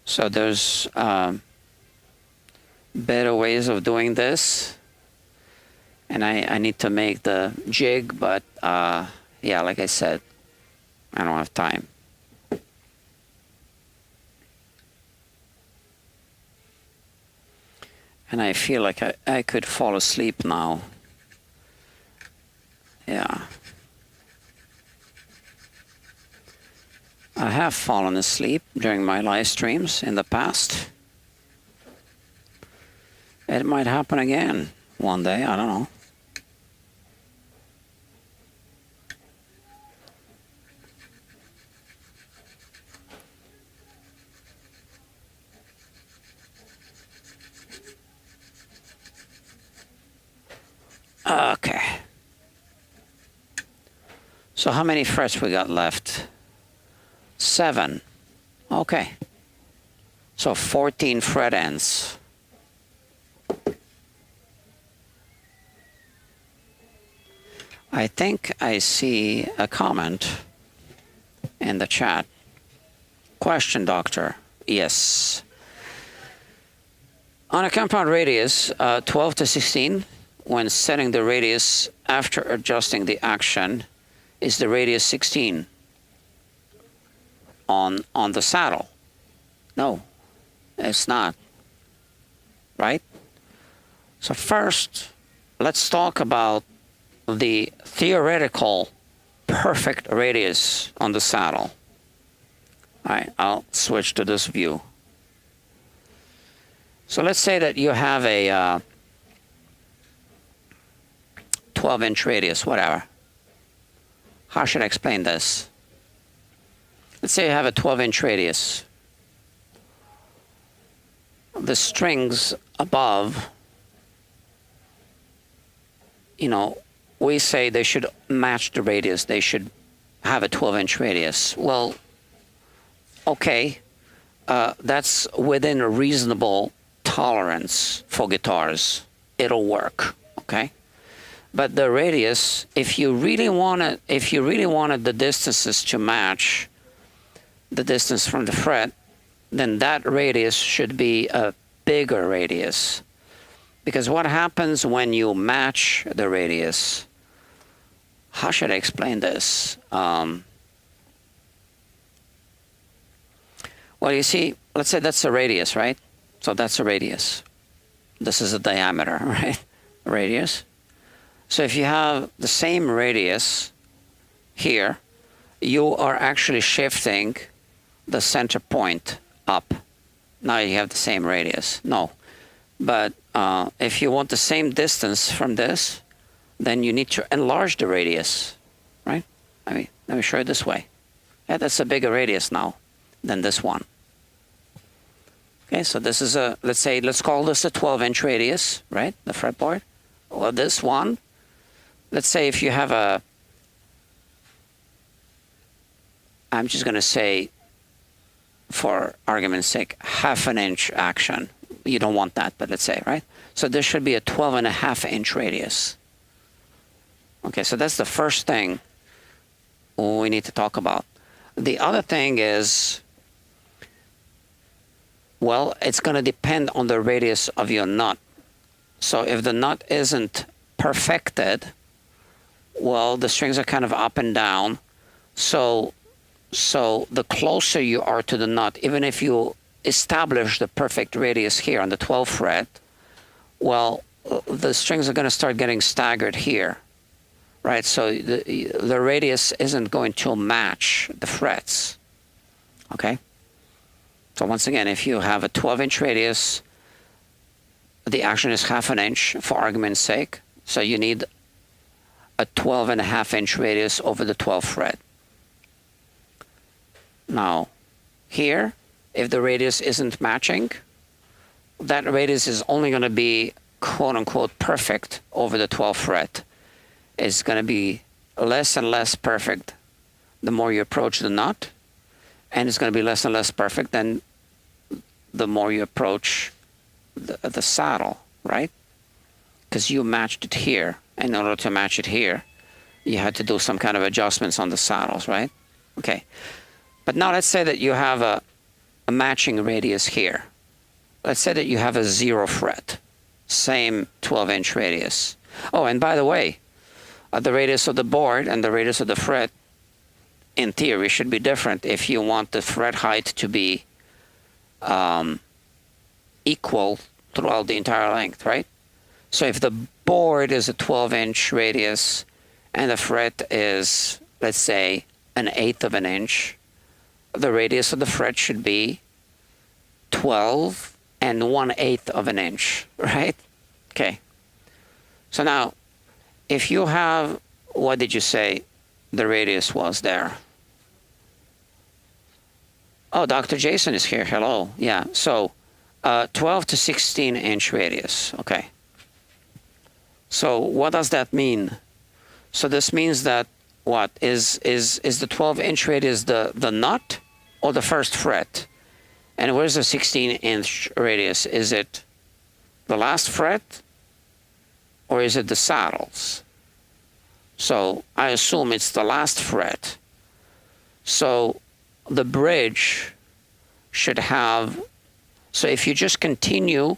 So there's better ways of doing this, and I need to make the jig, but yeah, like I said, I don't have time. And I feel like I could fall asleep now. Yeah. I have fallen asleep during my live streams in the past. It might happen again one day, I don't know. Okay. So how many frets we got left? 7. Okay. So 14 fret ends. I think I see a comment in the chat. Question, doctor. Yes. On a compound radius, 12 to 16, when setting the radius after adjusting the action, is the radius 16 on the saddle? No, it's not. Right? So first, let's talk about the theoretical perfect radius on the saddle. All right, I'll switch to this view. So let's say that you have a 12-inch radius, whatever. How should I explain this? Let's say you have a 12-inch radius. The strings above, you know, we say they should match the radius. They should have a 12-inch radius. Well, okay, that's within a reasonable tolerance for guitars. It'll work, okay? But the radius, if you really wanted the distances to match the distance from the fret, then that radius should be a bigger radius. Because what happens when you match the radius? How should I explain this? Well, you see, let's say that's a radius, right? So that's a radius. This is a diameter, right? Radius. So if you have the same radius here, you are actually shifting the center point up. Now you have the same radius. No. But if you want the same distance from this, then you need to enlarge the radius, right? I mean, let me show you this way. Yeah, that's a bigger radius now than this one. Okay, so this is a, let's call this a 12-inch radius, right? The fretboard. Well, this one, let's say if you have a, I'm just going to say, for argument's sake, 1/2 inch action. You don't want that, but let's say, right? So this should be a 12.5-inch radius. Okay, so that's the first thing we need to talk about. The other thing is, well, it's going to depend on the radius of your nut. So if the nut isn't perfected, well, the strings are kind of up and down. So the closer you are to the nut, even if you establish the perfect radius here on the 12th fret, well, the strings are going to start getting staggered here, right? So the radius isn't going to match the frets, okay? So once again, if you have a 12-inch radius, the action is 1/2 inch for argument's sake. So you need a 12.5-inch radius over the 12th fret. Now, here, if the radius isn't matching, that radius is only going to be quote-unquote perfect over the 12th fret. It's going to be less and less perfect the more you approach the nut, and it's going to be less and less perfect than the more you approach the saddle, right? Because you matched it here. In order to match it here, you had to do some kind of adjustments on the saddles, right? Okay. But now let's say that you have a matching radius here. Let's say that you have a 0 fret, same 12-inch radius. Oh, and by the way, the radius of the board and the radius of the fret, in theory, should be different if you want the fret height to be equal throughout the entire length, right? So if the board is a 12-inch radius and the fret is, let's say, 1/8 of an inch, the radius of the fret should be 12 and 1/8 of an inch, right? Okay. So now, if you have, what did you say the radius was there? Oh, Dr. Jason is here. Hello. Yeah. So 12 to 16 inch radius. Okay. So what does that mean? So this means that what is the 12-inch radius the nut or the first fret? And where's the 16-inch radius? Is it the last fret or is it the saddles? So I assume it's the last fret. So the bridge should have, so if you just continue,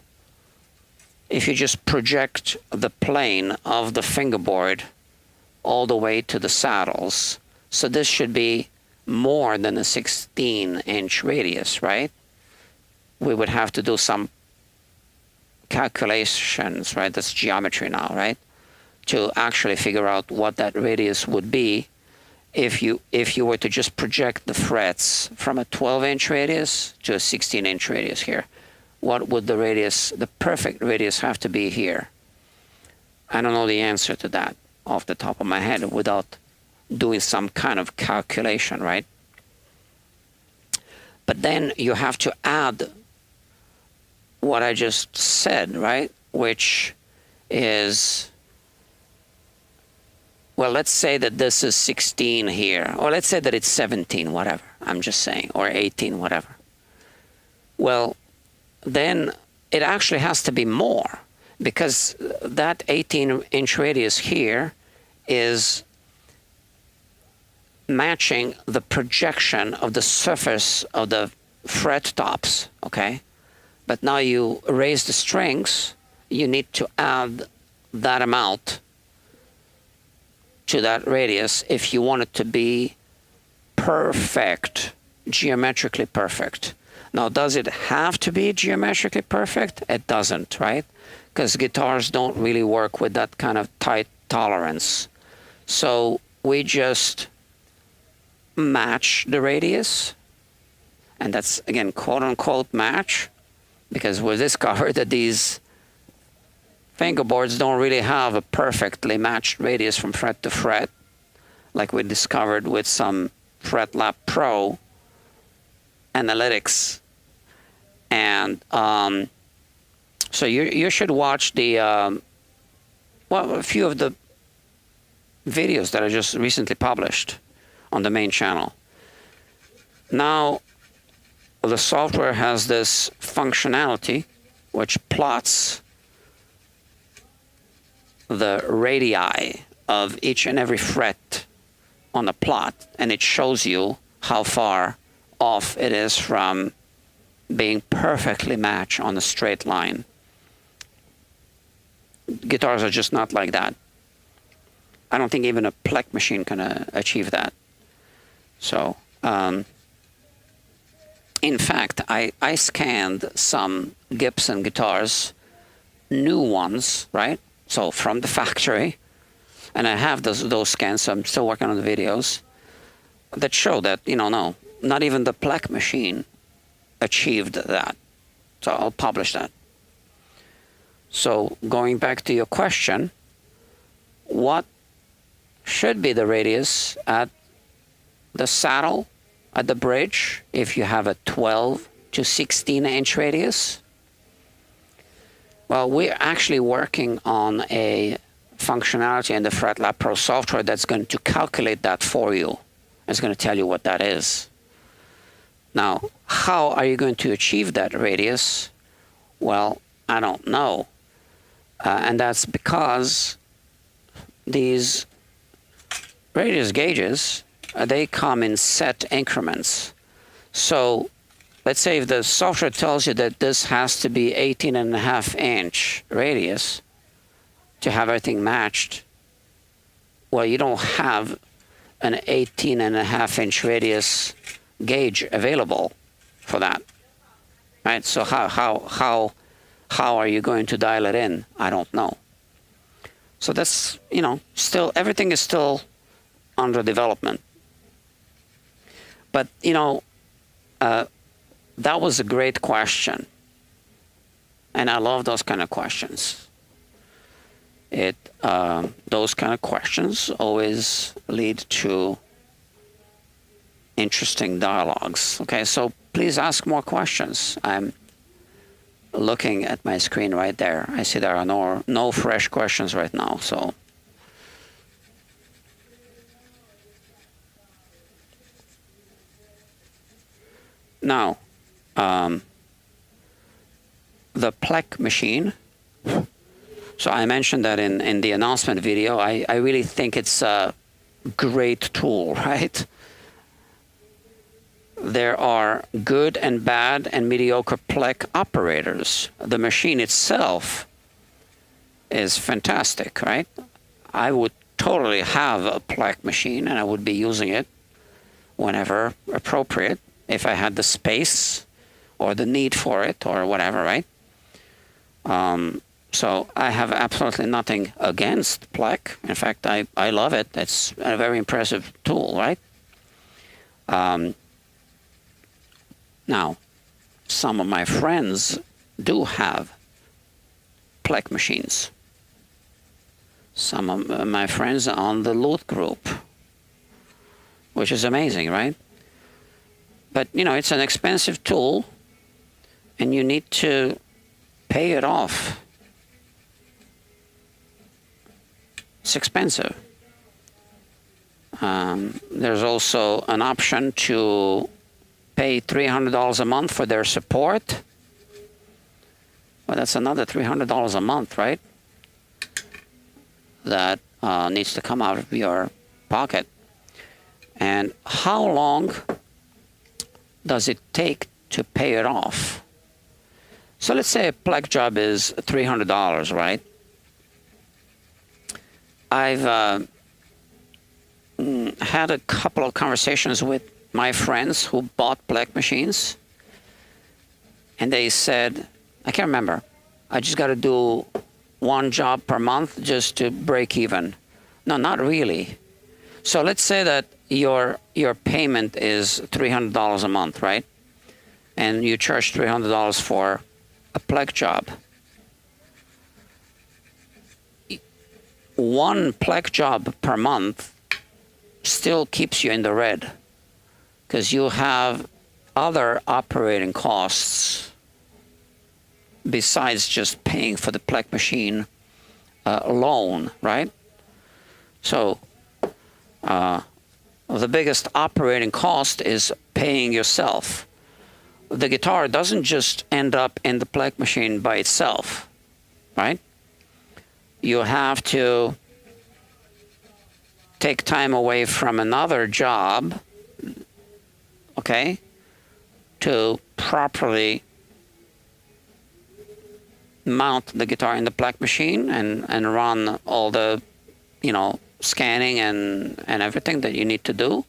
if you just project the plane of the fingerboard all the way to the saddles, so this should be more than a 16-inch radius, right? We would have to do some calculations, right? That's geometry now, right? To actually figure out what that radius would be if you were to just project the frets from a 12-inch radius to a 16-inch radius here. What would the radius, the perfect radius, have to be here? I don't know the answer to that off the top of my head without doing some kind of calculation, right? But then you have to add what I just said, right? Which is, well, let's say that this is 16 here, or let's say that it's 17, whatever, I'm just saying, or 18, whatever. Well, then it actually has to be more, because that 18-inch radius here is matching the projection of the surface of the fret tops, okay? But now you raise the strings, you need to add that amount to that radius if you want it to be perfect, geometrically perfect. Now, does it have to be geometrically perfect? It doesn't, right? Because guitars don't really work with that kind of tight tolerance. So we just match the radius, and that's, again, quote-unquote match, because we discovered that these fingerboards don't really have a perfectly matched radius from fret to fret, like we discovered with some FretLab Pro analytics. And so you should watch the, well, a few of the videos that I just recently published on the main channel. Now, the software has this functionality which plots the radii of each and every fret on the plot, and it shows you how far off it is from being perfectly matched on a straight line. Guitars are just not like that. I don't think even a Plek machine can achieve that. So, in fact, I scanned some Gibson guitars, new ones, right? So from the factory, and I have those scans, so I'm still working on the videos, that show that, no, not even the Plek machine achieved that. So I'll publish that. So going back to your question, what should be the radius at the saddle, at the bridge, if you have a 12 to 16-inch radius? Well, we're actually working on a functionality in the FretLab Pro software that's going to calculate that for you. It's going to tell you what that is. Now, how are you going to achieve that radius? Well, I don't know. And that's because these radius gauges, they come in set increments. So let's say if the software tells you that this has to be 18.5-inch radius to have everything matched, well, you don't have an 18.5-inch radius gauge available for that, right? So how are you going to dial it in? I don't know. So that's, still, everything is still under development. But, that was a great question. And I love those kind of questions. Those kind of questions always lead to interesting dialogues. Okay, so please ask more questions. I'm looking at my screen right there. I see there are no fresh questions right now. So now, the Plek machine. So I mentioned that in the announcement video. I really think it's a great tool, right? There are good and bad and mediocre Plek operators. The machine itself is fantastic, right? I would totally have a Plek machine, and I would be using it whenever appropriate, if I had the space or the need for it or whatever, right? So I have absolutely nothing against Plek. In fact, I love it. It's a very impressive tool, right? Now, some of my friends do have Plek machines. Some of my friends are on the Loot group, which is amazing, right? But, you know, it's an expensive tool, and you need to pay it off. It's expensive. There's also an option to pay $300 a month for their support. Well, that's another $300 a month, right? That needs to come out of your pocket. And how long does it take to pay it off? So let's say a Plek job is $300, right? I've had a couple of conversations with my friends who bought Plek machines, and they said, I can't remember, I just got to do one job per month just to break even. No, not really. So let's say that your payment is $300 a month, right? And you charge $300 for a Plek job. One Plek job per month still keeps you in the red, because you have other operating costs besides just paying for the Plek machine alone, right? So the biggest operating cost is paying yourself. The guitar doesn't just end up in the Plek machine by itself, right? You have to take time away from another job, okay, to properly mount the guitar in the Plek machine and run all the, you know, scanning and everything that you need to do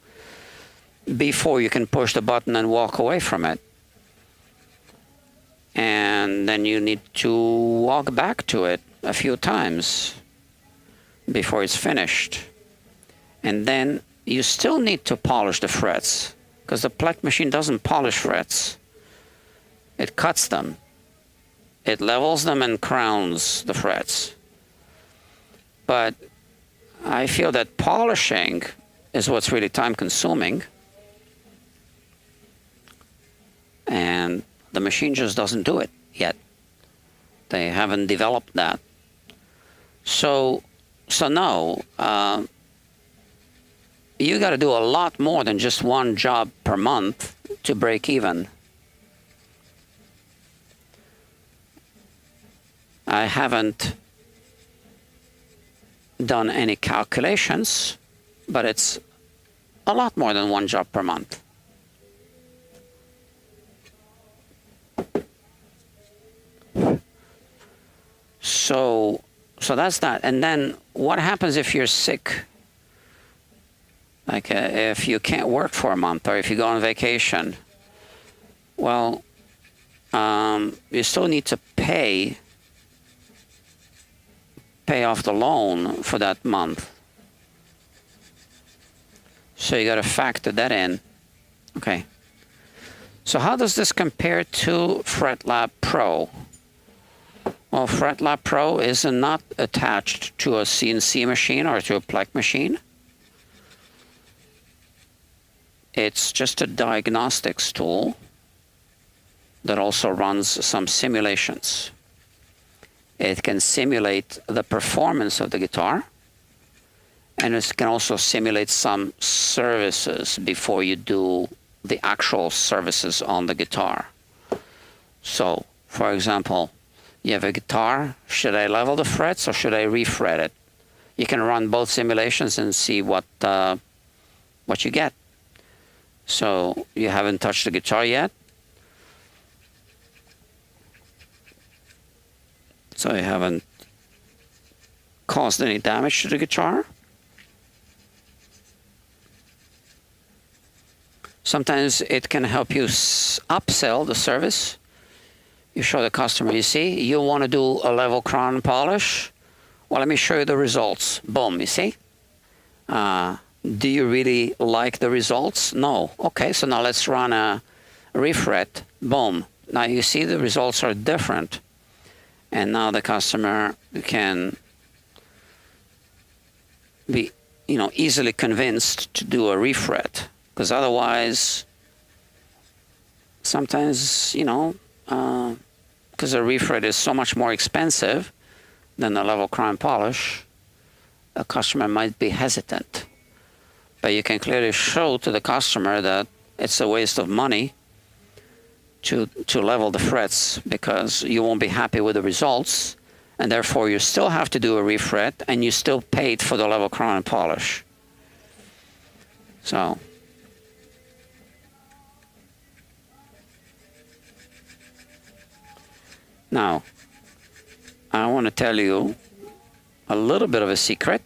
before you can push the button and walk away from it. And then you need to walk back to it a few times before it's finished. And then you still need to polish the frets, because the Plek machine doesn't polish frets. It cuts them. It levels them and crowns the frets. But I feel that polishing is what's really time consuming. And the machine just doesn't do it yet. They haven't developed that. So no, you got to do a lot more than just one job per month to break even. I haven't done any calculations, but it's a lot more than one job per month. So that's that. And then what happens if you're sick? Like if you can't work for a month, or if you go on vacation? Well, you still need to pay off the loan for that month. So you got to factor that in. Okay. So how does this compare to Fret Lab Pro? Well, Fret Lab Pro is not attached to a CNC machine or to a Plek machine. It's just a diagnostics tool that also runs some simulations. It can simulate the performance of the guitar, and it can also simulate some services before you do the actual services on the guitar. So, for example, you have a guitar, should I level the frets or should I refret it? You can run both simulations and see what you get. So you haven't touched the guitar yet. So you haven't caused any damage to the guitar. Sometimes it can help you upsell the service. You show the customer, you see, you want to do a level crown polish. Well, let me show you the results. Boom, you see? Do you really like the results? No. Okay, so now let's run a refret. Boom. Now you see the results are different. And now the customer can be, easily convinced to do a refret. Because otherwise, sometimes, because a refret is so much more expensive than a level crown polish, a customer might be hesitant. But you can clearly show to the customer that it's a waste of money to level the frets because you won't be happy with the results, and therefore you still have to do a refret and you still paid for the level crown and polish. So now I want to tell you a little bit of a secret.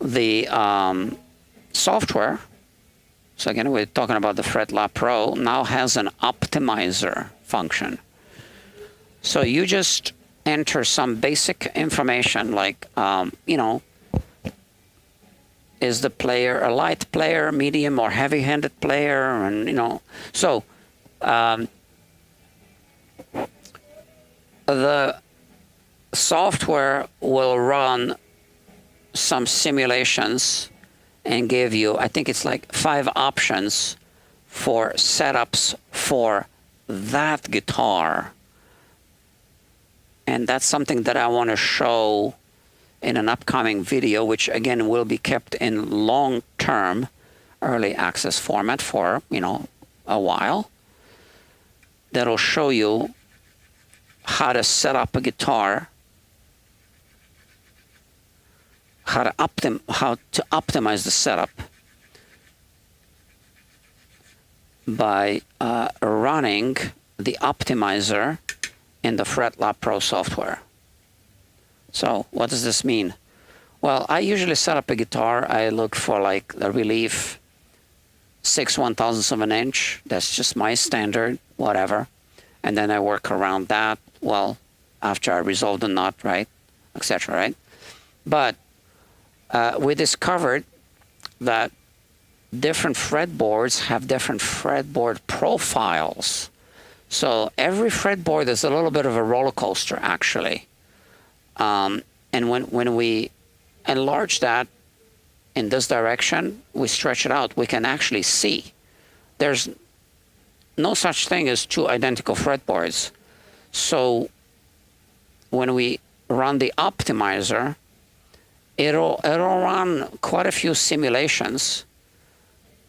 The software, so again, we're talking about the Fret Lab Pro, now has an optimizer function. So you just enter some basic information like, is the player a light player, medium, or heavy-handed player? And, so the software will run some simulations and give you, I think it's like 5 options for setups for that guitar. And that's something that I want to show in an upcoming video, which again will be kept in long-term early access format for, a while. That'll show you how to set up a guitar, how to optimize the setup by running the optimizer in the Fret Lab Pro software. So what does this mean? Well, I usually set up a guitar. I look for like the relief 6/1000ths of an inch. That's just my standard, whatever. And then I work around that. Well, after I resolve the knot, right, etc., right? But we discovered that different fretboards have different fretboard profiles. So every fretboard is a little bit of a roller coaster, actually. And when we enlarge that in this direction, we stretch it out, we can actually see. There's no such thing as 2 identical fretboards. So when we run the optimizer, it'll run quite a few simulations,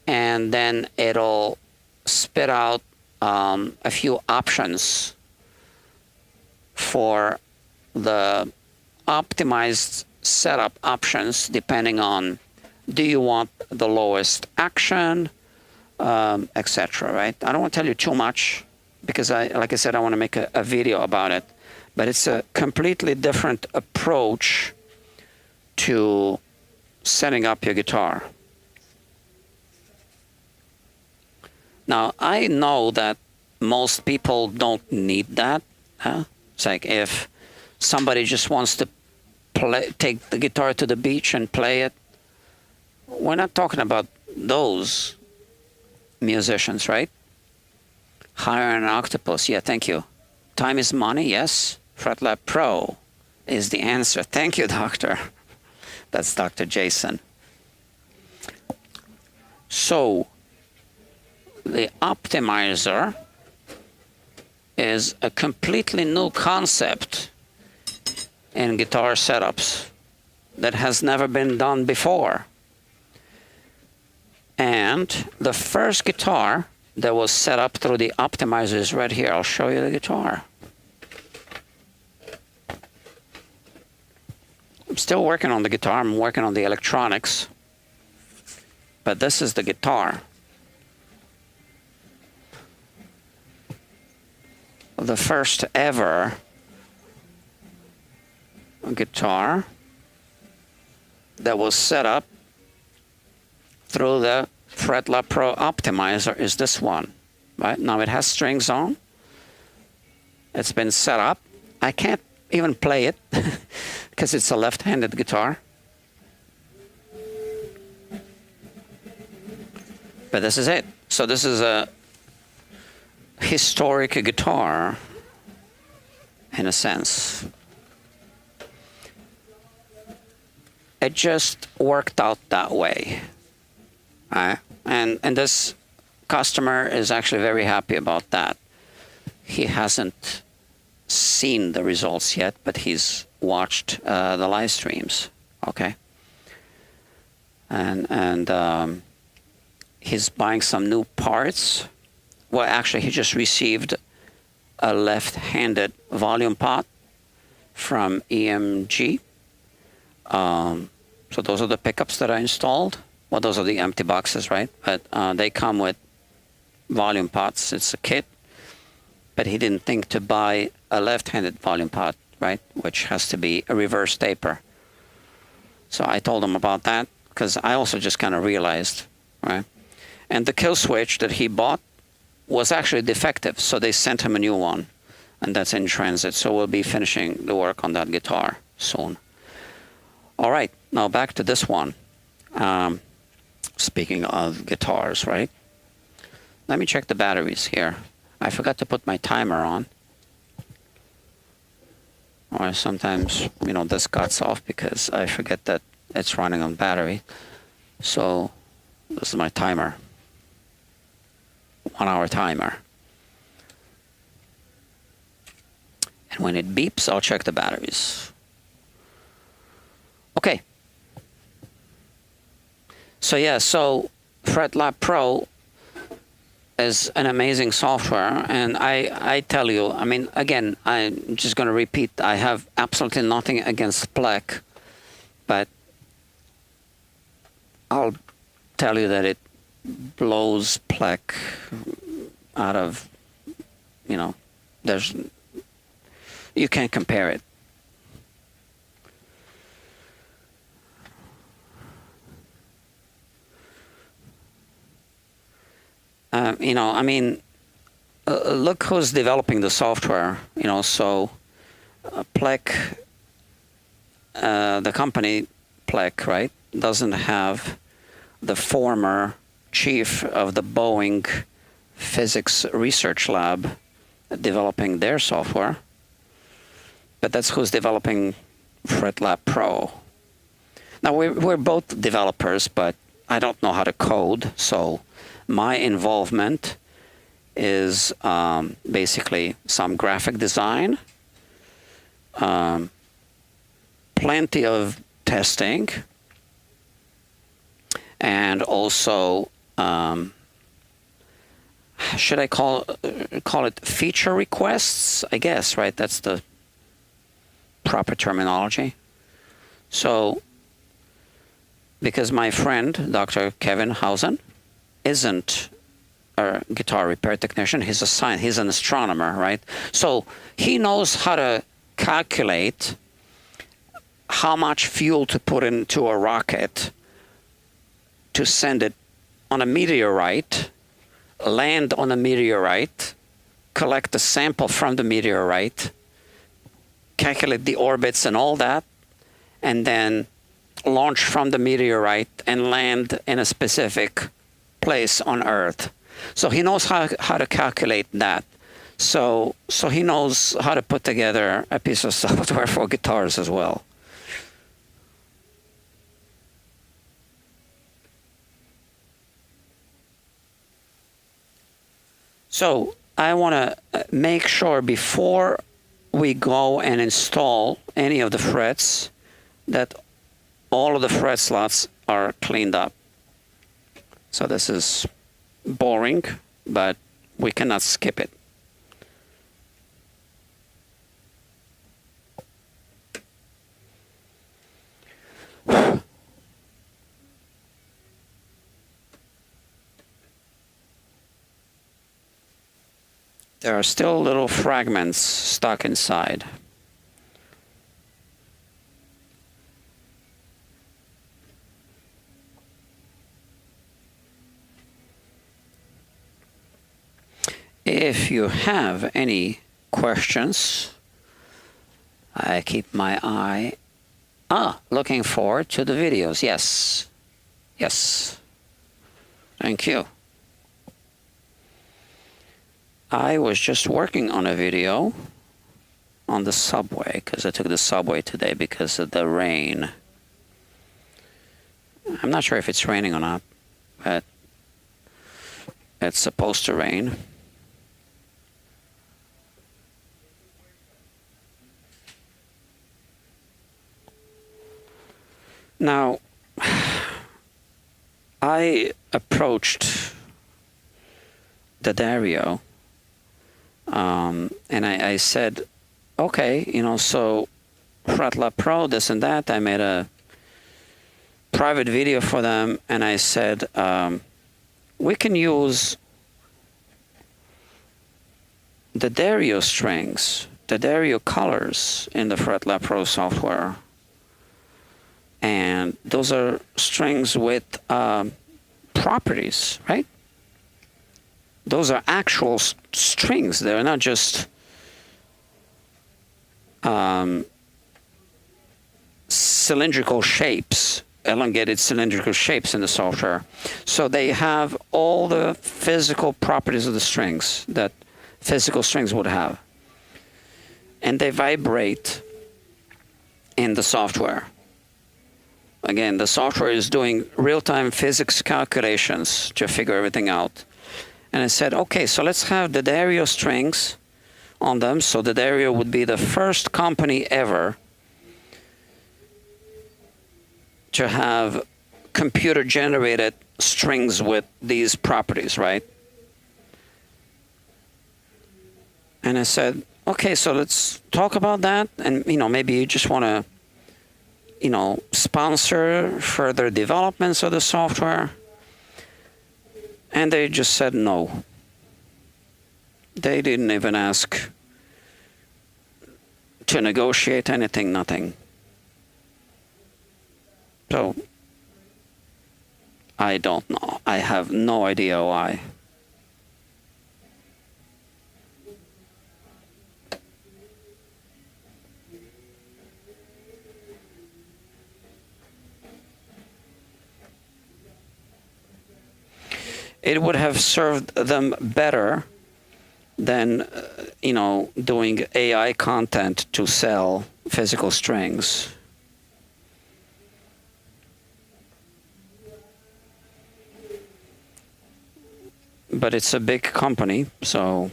and then it'll spit out a few options for the optimized setup options, depending on, do you want the lowest action, etc., right? I don't want to tell you too much because like I said, I want to make a video about it, but it's a completely different approach to setting up your guitar. Now, I know that most people don't need that. It's like if somebody just wants to take the guitar to the beach and play it, we're not talking about those. musicians, right? Hire an octopus. Yeah, thank you. Time is money, yes. Fret Lab Pro is the answer. Thank you, doctor. That's Dr. Jason. So, the optimizer is a completely new concept in guitar setups that has never been done before. And the first guitar that was set up through the optimizer is right here. I'll show you the guitar. I'm still working on the guitar. I'm working on the electronics. But this is the guitar. The first ever guitar that was set up through the Fret Lab Pro optimizer is this one. Right now it has strings on. It's been set up. I can't even play it because it's a left-handed guitar. But this is it. So this is a historic guitar in a sense. It just worked out that way. And this customer is actually very happy about that. He hasn't seen the results yet, but he's watched the live streams. Okay. And he's buying some new parts. Well, actually, he just received a left-handed volume pot from EMG. So those are the pickups that I installed. Well, those are the empty boxes, right? But they come with volume pots. It's a kit. But he didn't think to buy a left-handed volume pot, right? Which has to be a reverse taper. So I told him about that because I also just kind of realized, right? And the kill switch that he bought was actually defective. So they sent him a new one. And that's in transit. So we'll be finishing the work on that guitar soon. All right. Now back to this one. Speaking of guitars, right? Let me check the batteries here. I forgot to put my timer on. Or sometimes, you know, this cuts off because I forget that it's running on battery. So this is my timer. 1 hour timer. And when it beeps, I'll check the batteries. Okay. So yeah, so Fret Lab Pro is an amazing software, and I tell you, I mean, again, I'm just going to repeat, I have absolutely nothing against Plek, but I'll tell you that it blows Plek out of, you know, you can't compare it. You know, I mean, look who's developing the software, you know, so Plek, the company Plek, right, doesn't have the former chief of the Boeing Physics Research Lab developing their software, but that's who's developing Fret Lab Pro. Now, we're both developers, but I don't know how to code, so my involvement is basically some graphic design, plenty of testing, and also, should I call it feature requests? I guess, right? That's the proper terminology. So, because my friend, Dr. Kevin Hausen, isn't a guitar repair technician, he's an astronomer, right? So he knows how to calculate how much fuel to put into a rocket to send it on a meteorite, land on a meteorite, collect a sample from the meteorite, calculate the orbits and all that, and then launch from the meteorite and land in a specific place on Earth. So he knows how to calculate that. So he knows how to put together a piece of software for guitars as well. So I want to make sure before we go and install any of the frets that all of the fret slots are cleaned up. So this is boring, but we cannot skip it. There are still little fragments stuck inside. If you have any questions, I keep my eye. Looking forward to the videos. Yes. Yes. Thank you. I was just working on a video on the subway because I took the subway today because of the rain. I'm not sure if it's raining or not, but it's supposed to rain. Now, I approached the Dario and I said, okay, you know, so Fret Lab Pro, this and that. I made a private video for them, and I said, we can use the Dario strings, the Dario colors in the Fret Lab Pro software. And those are strings with properties, right? Those are actual strings. They're not just cylindrical shapes, elongated cylindrical shapes in the software. So they have all the physical properties of the strings that physical strings would have. And they vibrate in the software. Again, the software is doing real-time physics calculations to figure everything out. And I said, okay, so let's have the Dario strings on them. So the Dario would be the first company ever to have computer-generated strings with these properties, right? And I said, okay, so let's talk about that. And, you know, maybe you just want to, you know, sponsor further developments of the software. And they just said no. They didn't even ask to negotiate anything, nothing. So I don't know. I have no idea why. It would have served them better than, you know, doing AI content to sell physical strings. But it's a big company, so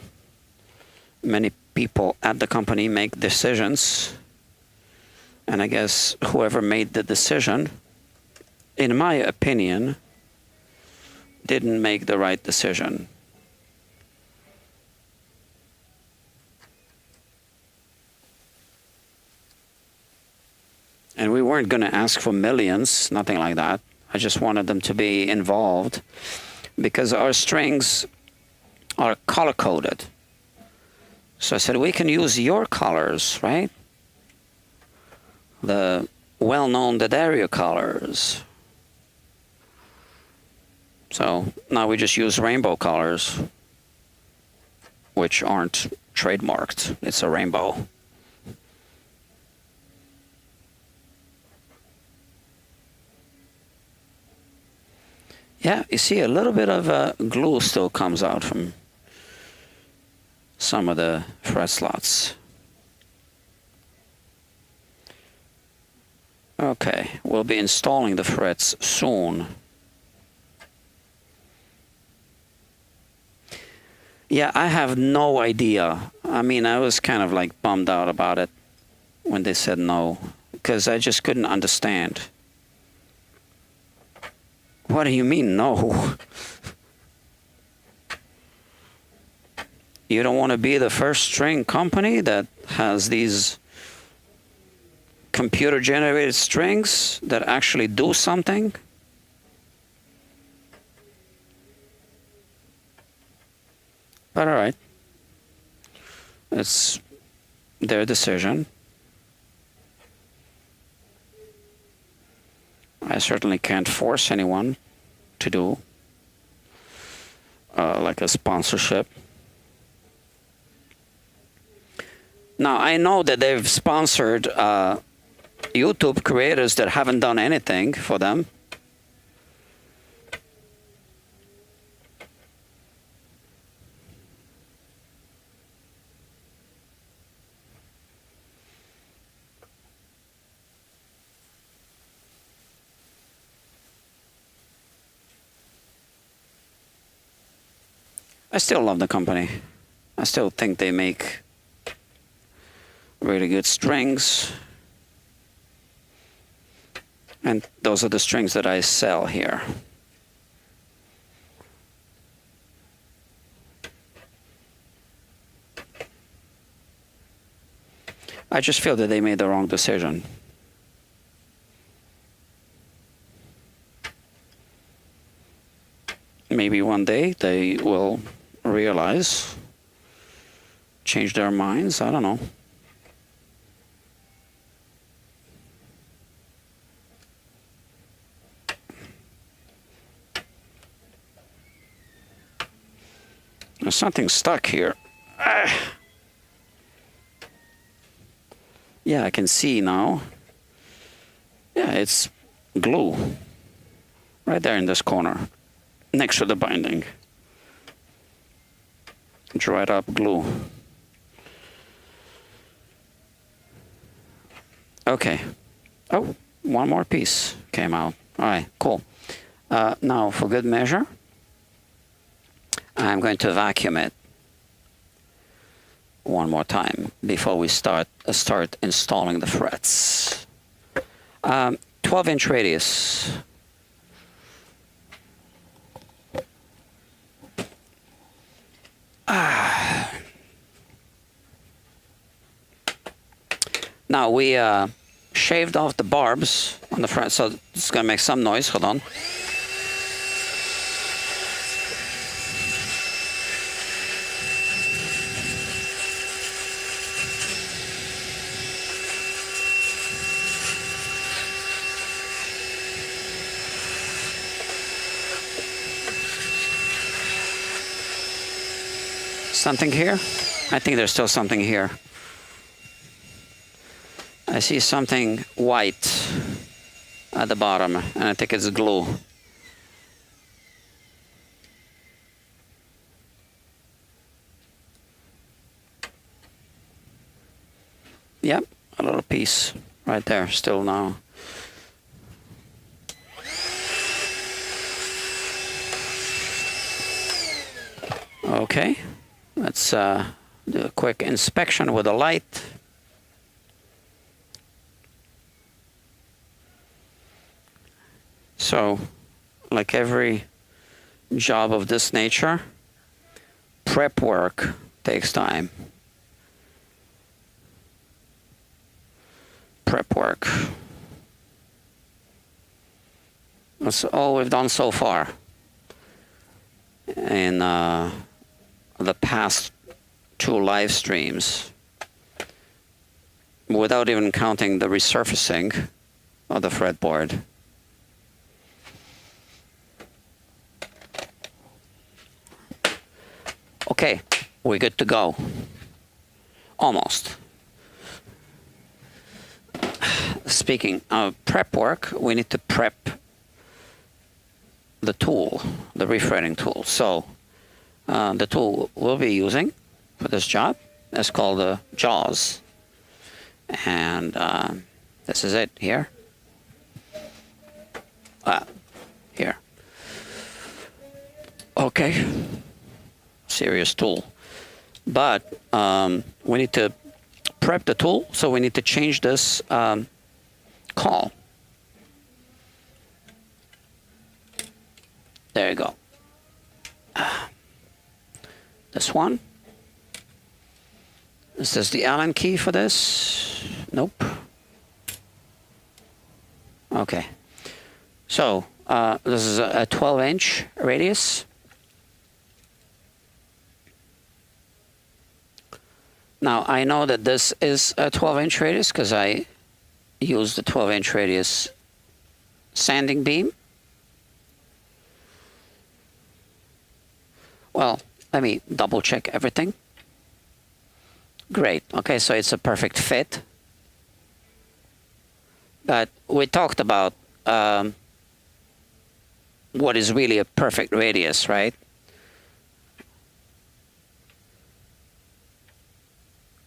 many people at the company make decisions. And I guess whoever made the decision, in my opinion, didn't make the right decision. And we weren't going to ask for millions, nothing like that. I just wanted them to be involved because our strings are color-coded. So I said, we can use your colors, right? The well-known Dario colors. So now we just use rainbow colors, which aren't trademarked. It's a rainbow. Yeah, you see a little bit of glue still comes out from some of the fret slots. Okay, we'll be installing the frets soon. Yeah, I have no idea. I mean, I was kind of like bummed out about it when they said no, because I just couldn't understand. What do you mean, no? You don't want to be the first string company that has these computer-generated strings that actually do something? But all right. It's their decision. I certainly can't force anyone to do like a sponsorship. Now, I know that they've sponsored YouTube creators that haven't done anything for them. I still love the company. I still think they make really good strings. And those are the strings that I sell here. I just feel that they made the wrong decision. Maybe one day they will realize, change their minds, I don't know. There's something stuck here. Yeah, I can see now. Yeah, it's glue. Right there in this corner, next to the binding. Dried up glue. Okay. Oh, one more piece came out. All right, cool. Now, for good measure, I'm going to vacuum it one more time before we start installing the frets. 12-inch radius. Now we shaved off the barbs on the front, so it's going to make some noise. Hold on. Something here? I think there's still something here. I see something white at the bottom, and I think it's glue. Yep, a little piece right there still now. Okay, let's do a quick inspection with a light. So, like every job of this nature, prep work takes time. Prep work. That's all we've done so far in the past 2 live streams, without even counting the resurfacing of the fretboard. Okay, we're good to go. Almost. Speaking of prep work, we need to prep the tool, the refretting tool. So the tool we'll be using for this job is called the Jaws. And this is it here. Here. Okay. Serious tool. But we need to prep the tool, so we need to change this call. There you go. This one. Is this the Allen key for this? Nope. Okay. So this is a 12-inch radius. Now I know that this is a 12-inch radius because I used the 12-inch radius sanding beam. Well, let me double check everything. Great. Okay, so it's a perfect fit. But we talked about what is really a perfect radius, right?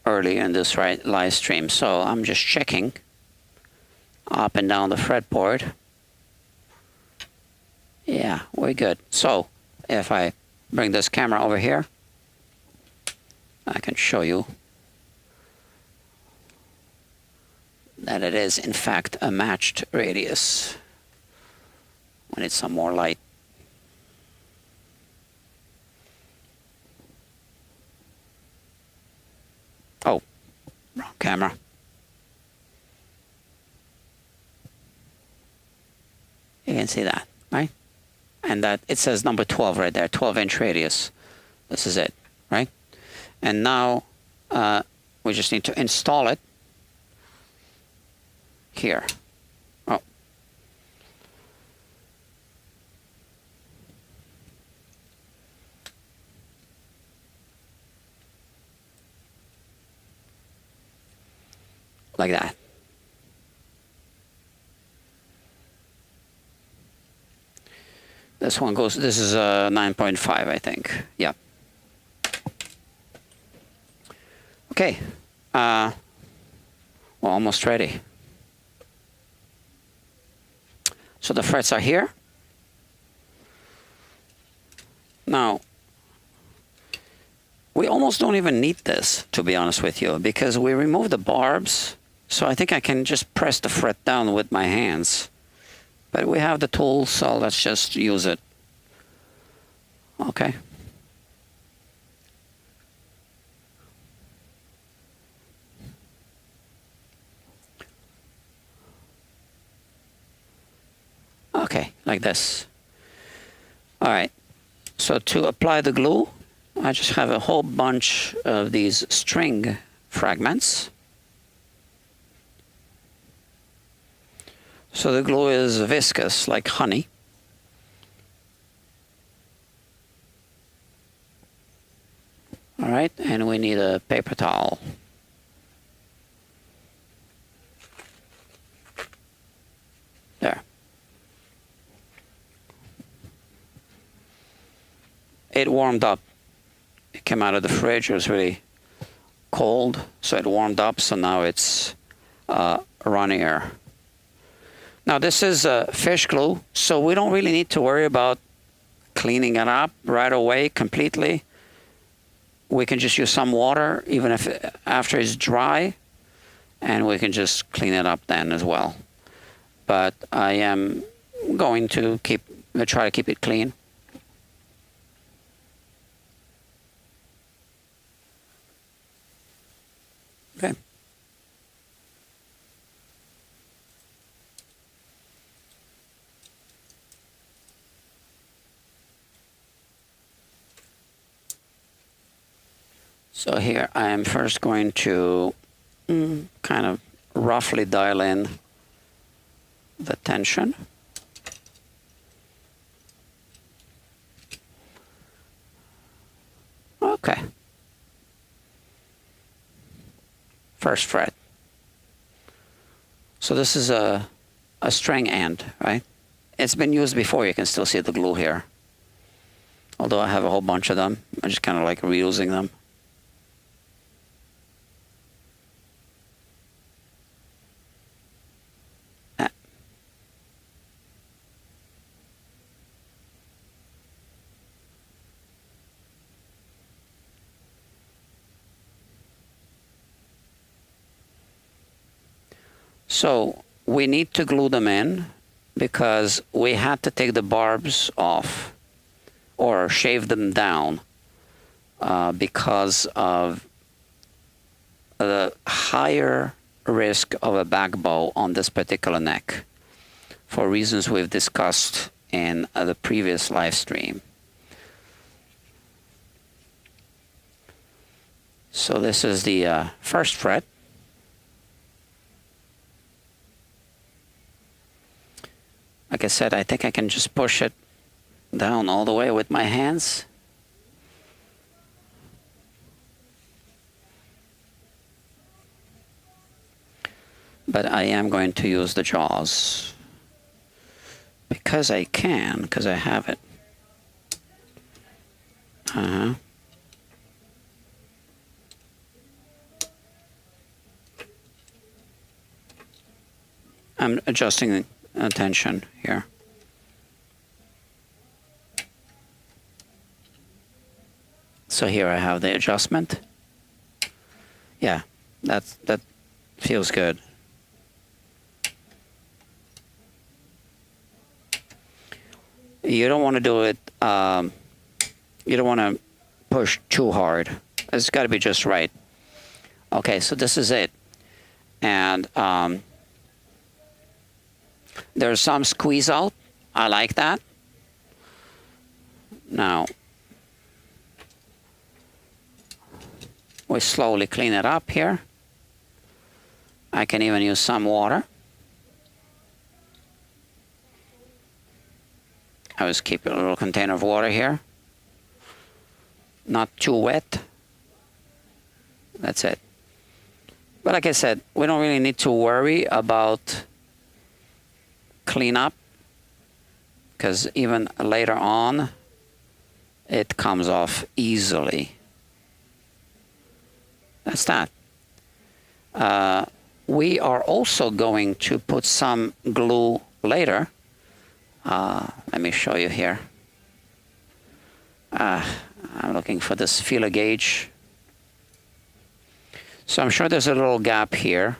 Earlier in this live stream. So I'm just checking up and down the fretboard. Yeah, we're good. So if I bring this camera over here, I can show you that it is in fact a matched radius. We need some more light. Oh, wrong camera. You can see that, right? And that it says number 12 right there, 12-inch radius. This is it, right? And now we just need to install it here. Oh. Like that. This one goes, this is a 9.5, I think. Yeah. Okay. We're almost ready. So the frets are here. Now, we almost don't even need this, to be honest with you, because we removed the barbs. So I think I can just press the fret down with my hands. But we have the tool, so let's just use it. Okay. Okay, like this. All right. So to apply the glue, I just have a whole bunch of these string fragments. So the glue is viscous, like honey. All right, and we need a paper towel. There. It warmed up. It came out of the fridge. It was really cold, so it warmed up. So now it's runnier. Now this is fish glue, so we don't really need to worry about cleaning it up right away completely. We can just use some water, even if after it's dry, and we can just clean it up then as well. But I am going to try to keep it clean. Okay. So here I am first going to kind of roughly dial in the tension. Okay. First fret. So this is a string end, right? it's been used before. You can still see the glue here. Although I have a whole bunch of them, I just kind of like reusing them. So we need to glue them in because we had to take the barbs off or shave them down because of the higher risk of a back bow on this particular neck for reasons we've discussed in the previous live stream. So this is the first fret. Like I said, I think I can just push it down all the way with my hands. But I am going to use the jaws because I can, because I have it. I'm adjusting the tension here. So here I have the adjustment. Yeah, that feels good. You don't want to do it, you don't want to push too hard. It's got to be just right. Okay, so this is it. And there's some squeeze out. I like that. Now, we slowly clean it up here. I can even use some water. I always keep a little container of water here. Not too wet. That's it. But like I said, we don't really need to worry about cleanup because even later on, it comes off easily. That's that. We are also going to put some glue later. Let me show you here. I'm looking for this feeler gauge. So I'm sure there's a little gap here.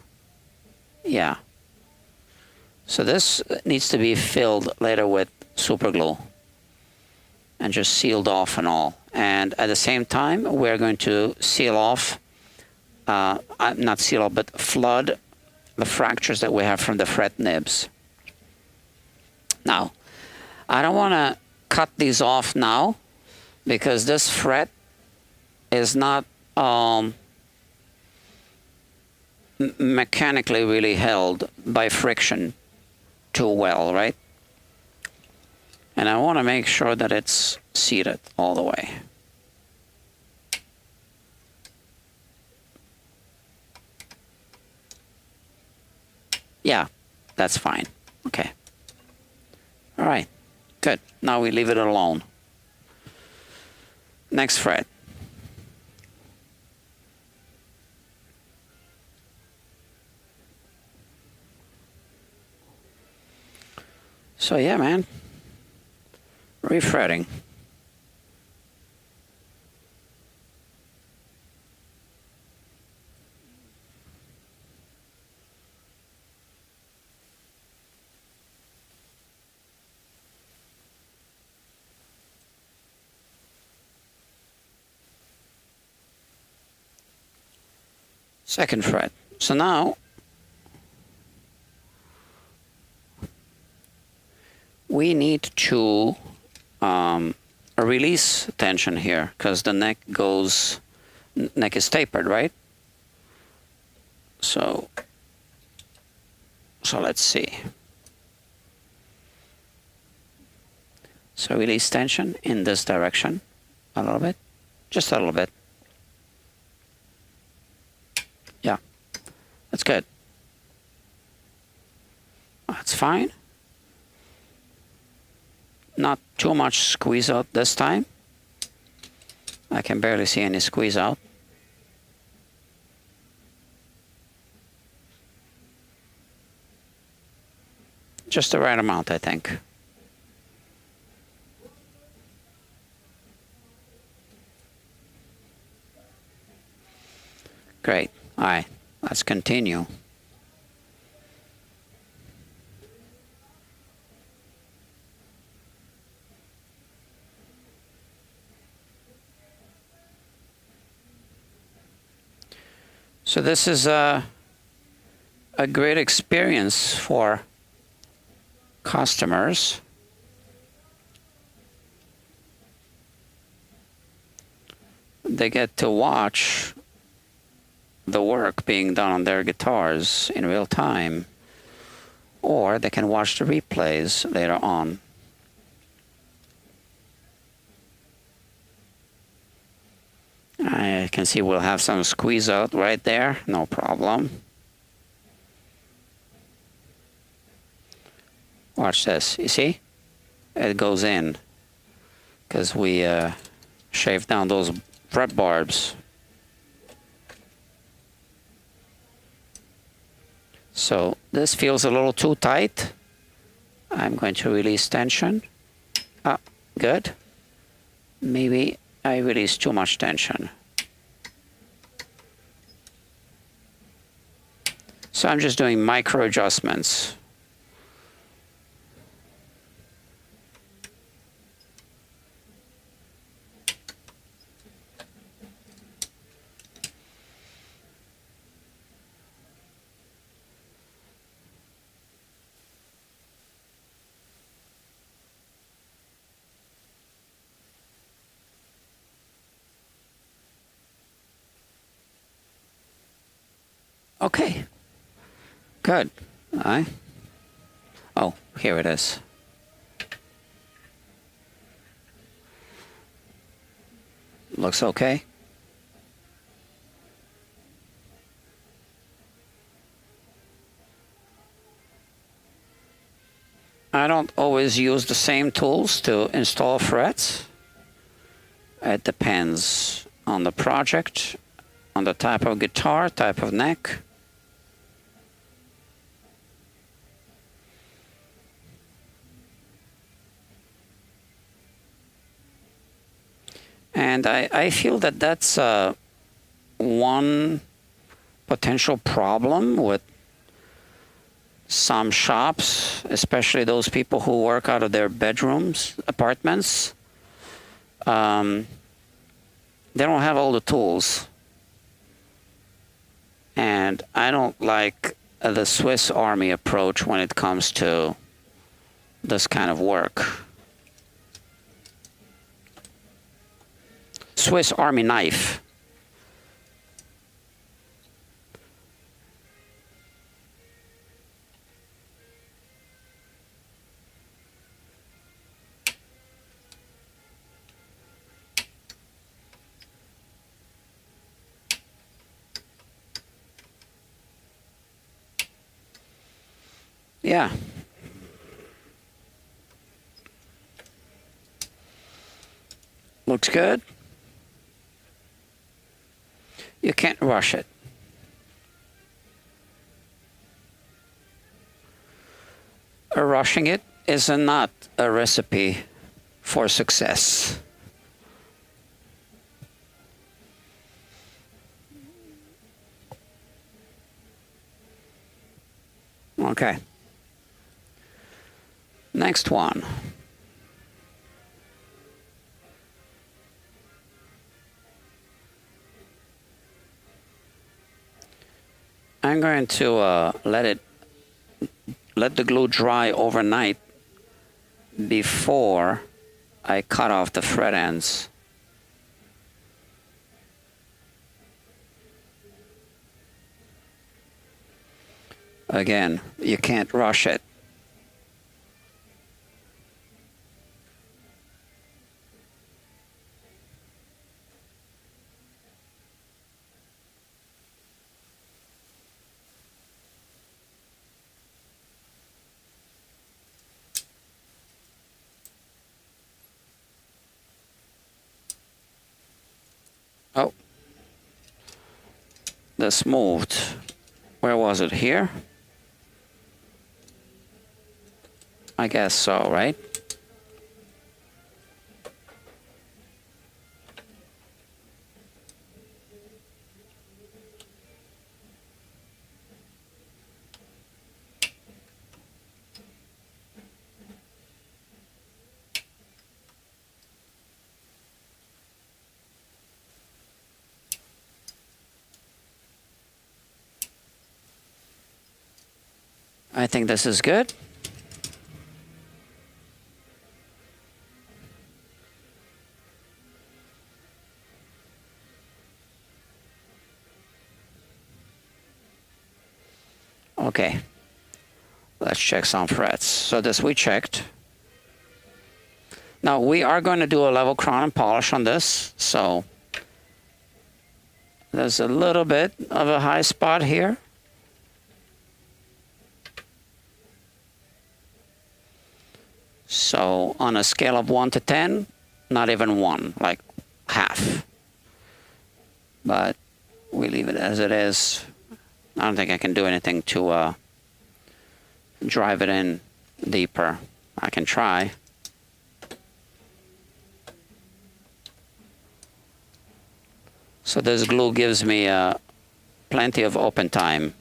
Yeah. So this needs to be filled later with super glue and just sealed off and all. And at the same time, we're going to seal off, not seal off, but flood the fractures that we have from the fret nibs. Now, I don't want to cut these off now because this fret is not mechanically really held by friction too well, right? And I want to make sure that it's seated all the way. Yeah, that's fine. Okay. All right, good. Now we leave it alone. Next fret. So yeah, man, refretting. Second fret. So now we need to release tension here because the neck is tapered, right? So let's see. So release tension in this direction a little bit, just a little bit. Yeah, that's good. That's fine. Not too much squeeze out this time. I can barely see any squeeze out. Just the right amount, I think. Great. All right, let's continue. So this is a great experience for customers. They get to watch the work being done on their guitars in real time, or they can watch the replays later on. I can see we'll have some squeeze out right there, no problem. Watch this, you see? It goes in because we shaved down those fret barbs. So this feels a little too tight. I'm going to release tension. Ah, good. Maybe I released too much tension. So I'm just doing micro adjustments. Okay, good. All right. Oh, here it is. Looks okay. I don't always use the same tools to install frets. It depends on the project, on the type of guitar, type of neck. And I feel that that's one potential problem with some shops, especially those people who work out of their bedrooms, apartments. They don't have all the tools. And I don't like the Swiss Army approach when it comes to this kind of work. Swiss Army knife. Yeah. Looks good. You can't rush it. Rushing it is not a recipe for success. Okay. Next one. I'm going to let the glue dry overnight before I cut off the fret ends. Again, you can't rush it. this moved. Where was it? Here? I guess so, right? I think this is good. Okay, let's check some frets. So this we checked. Now we are going to do a level crown and polish on this, so there's a little bit of a high spot here. So on a scale of 1 to 10, not even 1, like half. But we leave it as it is. I don't think I can do anything to drive it in deeper. I can try. So this glue gives me plenty of open time.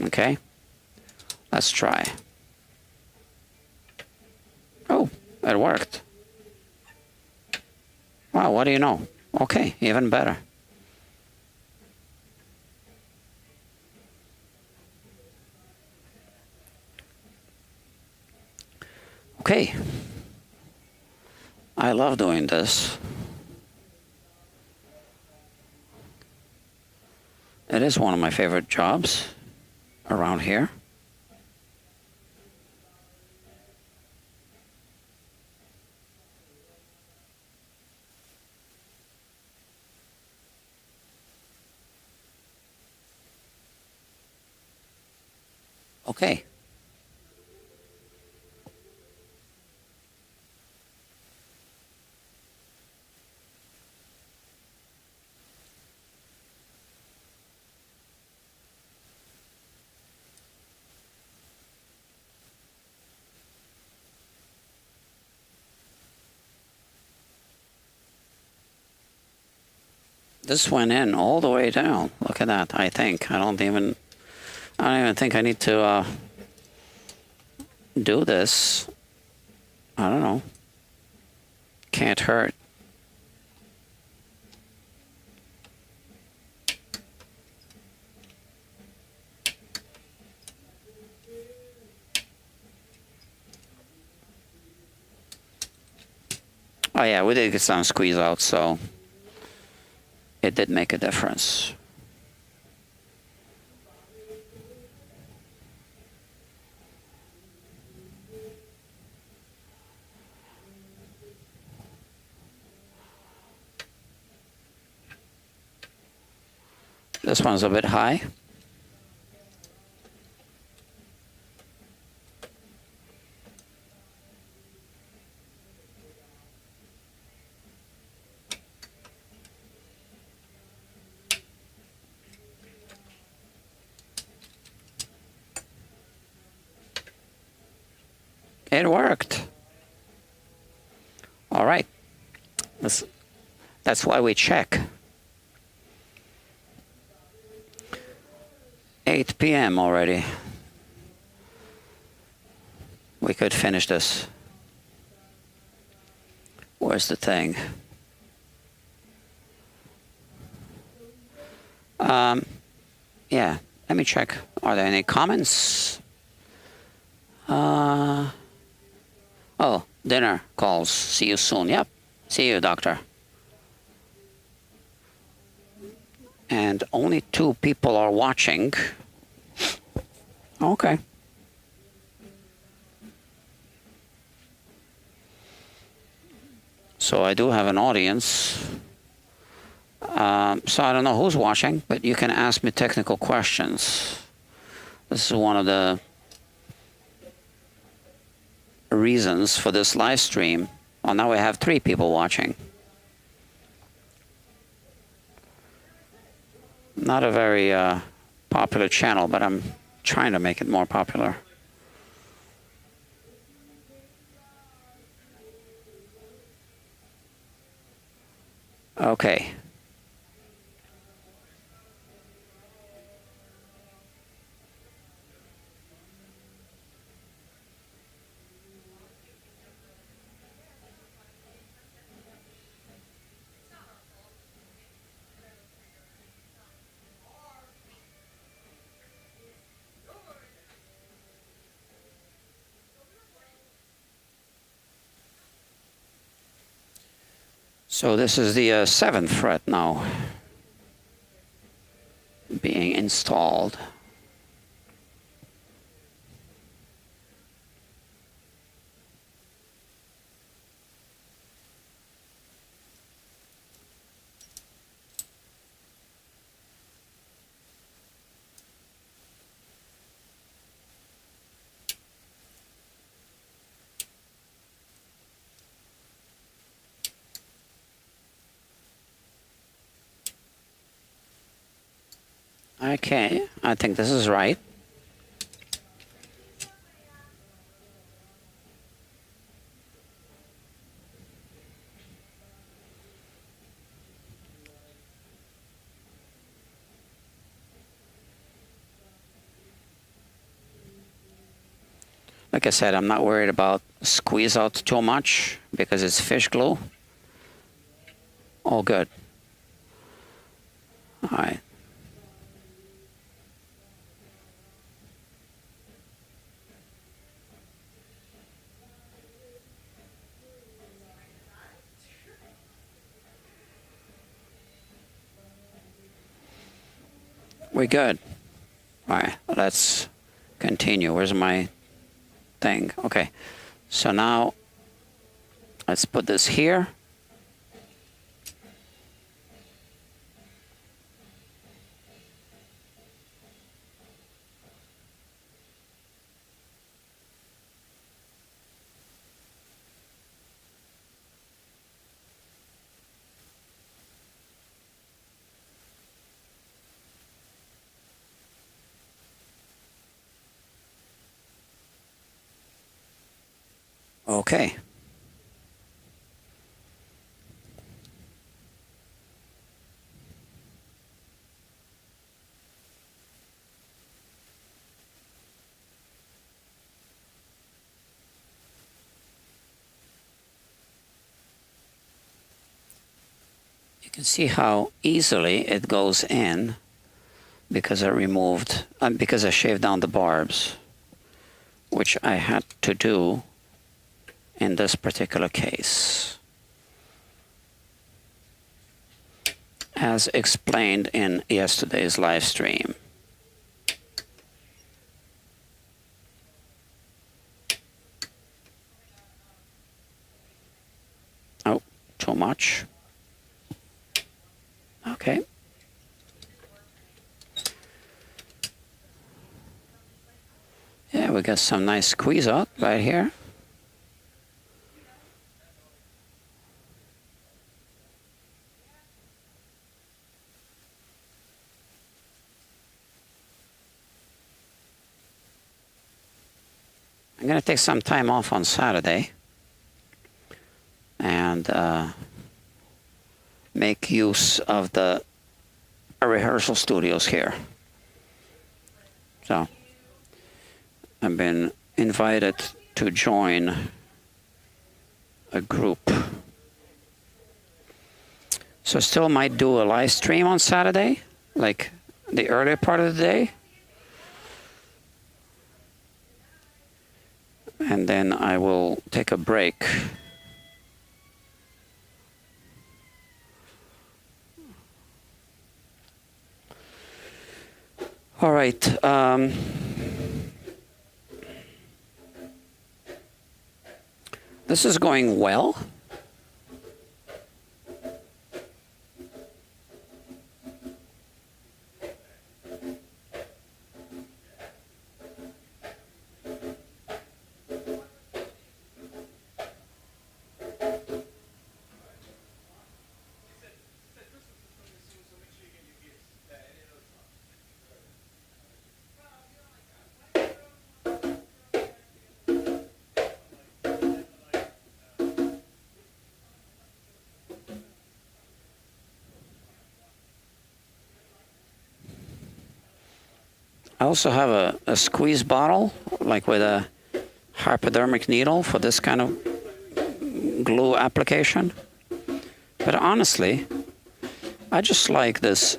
Okay, let's try. Oh, it worked. Wow, what do you know? Okay, even better. Okay, I love doing this. It is one of my favorite jobs around here. Okay. This went in all the way down. Look at that. I think I don't even think I need to do this. I don't know. Can't hurt. Oh yeah, we did get some squeeze out, so it did make a difference. This one's a bit high. It worked. All right. That's why we check. 8 p.m. already. We could finish this. Where's the thing? Yeah, let me check. Are there any comments? Oh, dinner calls. See you soon. Yep. See you, doctor. And only 2 people are watching. Okay. So I do have an audience. So I don't know who's watching, but you can ask me technical questions. This is one of the reasons for this live stream. Well, now we have 3 people watching. Not a very popular channel, but I'm trying to make it more popular. Okay. So this is the 7th fret now being installed. Okay, I think this is right. Like I said, I'm not worried about squeeze out too much because it's fish glue. All good. All right. We're good. All right, let's continue. Where's my thing? Okay, so now let's put this here. Okay. You can see how easily it goes in because because I shaved down the barbs, which I had to do in this particular case, as explained in yesterday's live stream. Oh, too much. Okay. Yeah, we got some nice squeeze out right here. I'm going to take some time off on Saturday and make use of the rehearsal studios here. So I've been invited to join a group. So still might do a live stream on Saturday, like the earlier part of the day. And then I will take a break. All right. This is going well. I also have a squeeze bottle, like with a hypodermic needle for this kind of glue application. But honestly, I just like this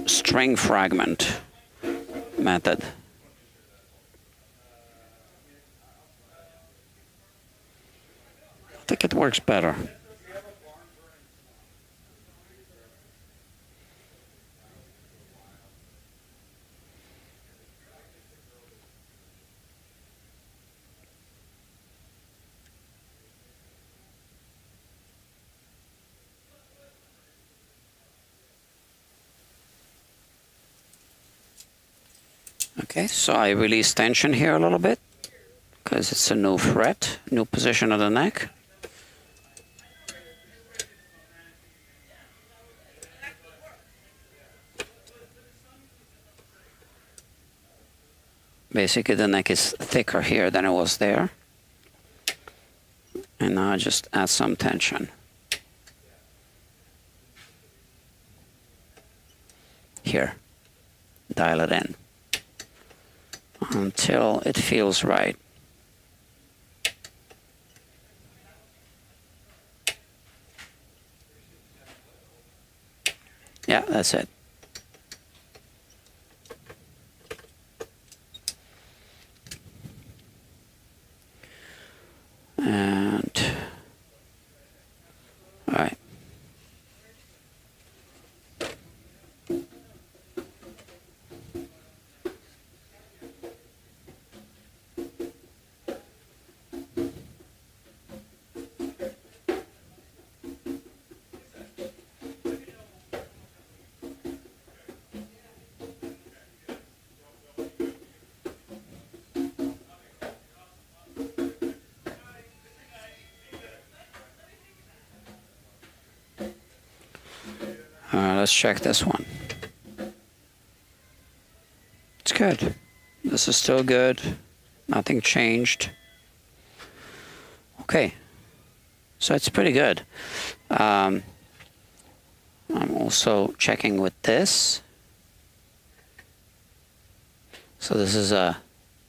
string fragment method. I think it works better. Okay, so I release tension here a little bit because it's a new fret, new position of the neck. Basically, the neck is thicker here than it was there. And now I just add some tension. Here, dial it in until it feels right. Yeah, that's it. And all right. Let's check this one. It's good. This is still good. Nothing changed. Okay. So it's pretty good. I'm also checking with this. So this is a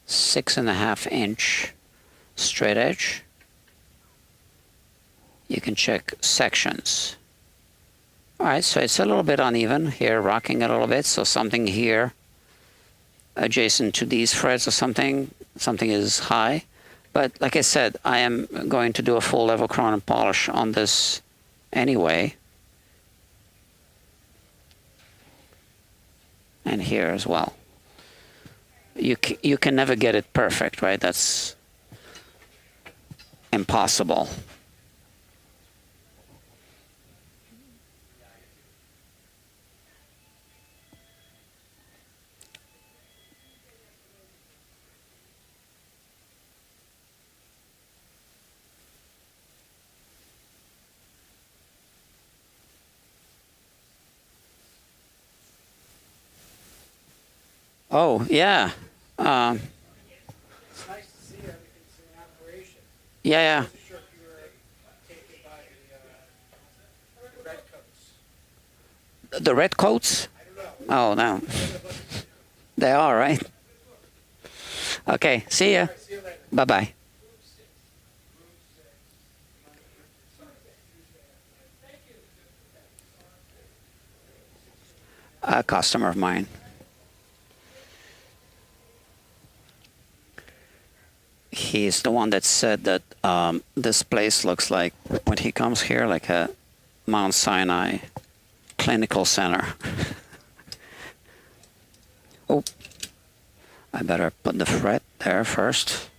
6.5 inch straight edge. You can check sections. All right, so it's a little bit uneven here, rocking a little bit. So something here adjacent to these frets or something is high. But like I said, I am going to do a full level crown polish on this anyway. And here as well. You can never get it perfect, right? That's impossible. Oh, yeah. It's nice to see everything's in operation. Yeah, I yeah. wasn't sure if you were taken by the red coats. The red coats? I don't know. Oh, no. They are, right? Okay, see ya. See you later. Bye-bye. A customer of mine. He's the one that said that this place looks like, when he comes here, like a Mount Sinai clinical center. Oh, I better put the fret there first.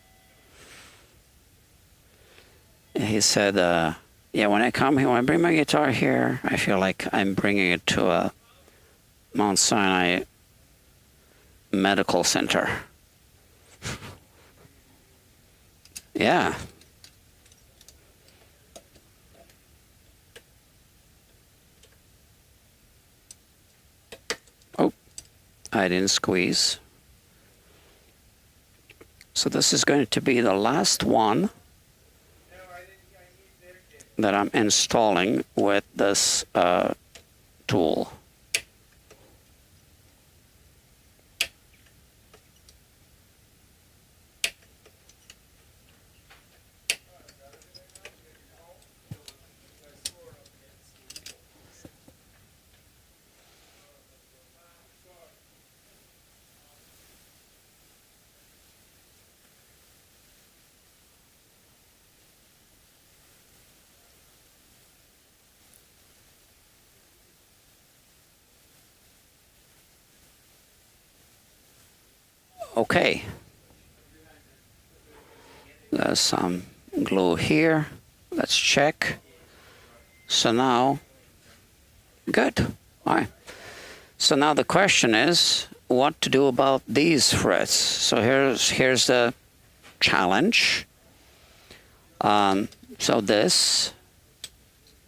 He said, yeah, when I come here, when I bring my guitar here, I feel like I'm bringing it to a Mount Sinai medical center. Yeah. Oh, I didn't squeeze. So this is going to be the last one that I'm installing with this tool. Okay. There's some glue here. Let's check. So now, good. All right. So now the question is what to do about these frets. So here's the challenge. So this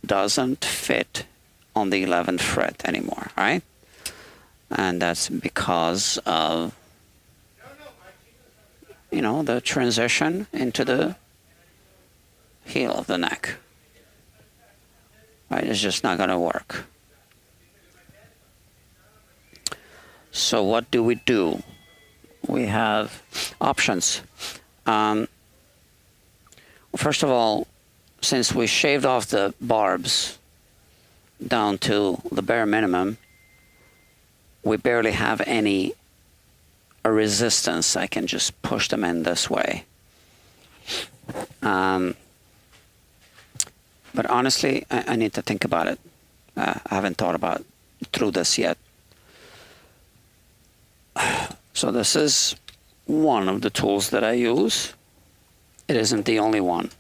doesn't fit on the 11th fret anymore, right? And that's because of, you know, the transition into the heel of the neck. Right, it's just not going to work. So what do we do? We have options. First of all, since we shaved off the barbs down to the bare minimum, we barely have any resistance. I can just push them in this way. But honestly, I need to think about it. I haven't thought about through this yet. So this is one of the tools that I use. It isn't the only one.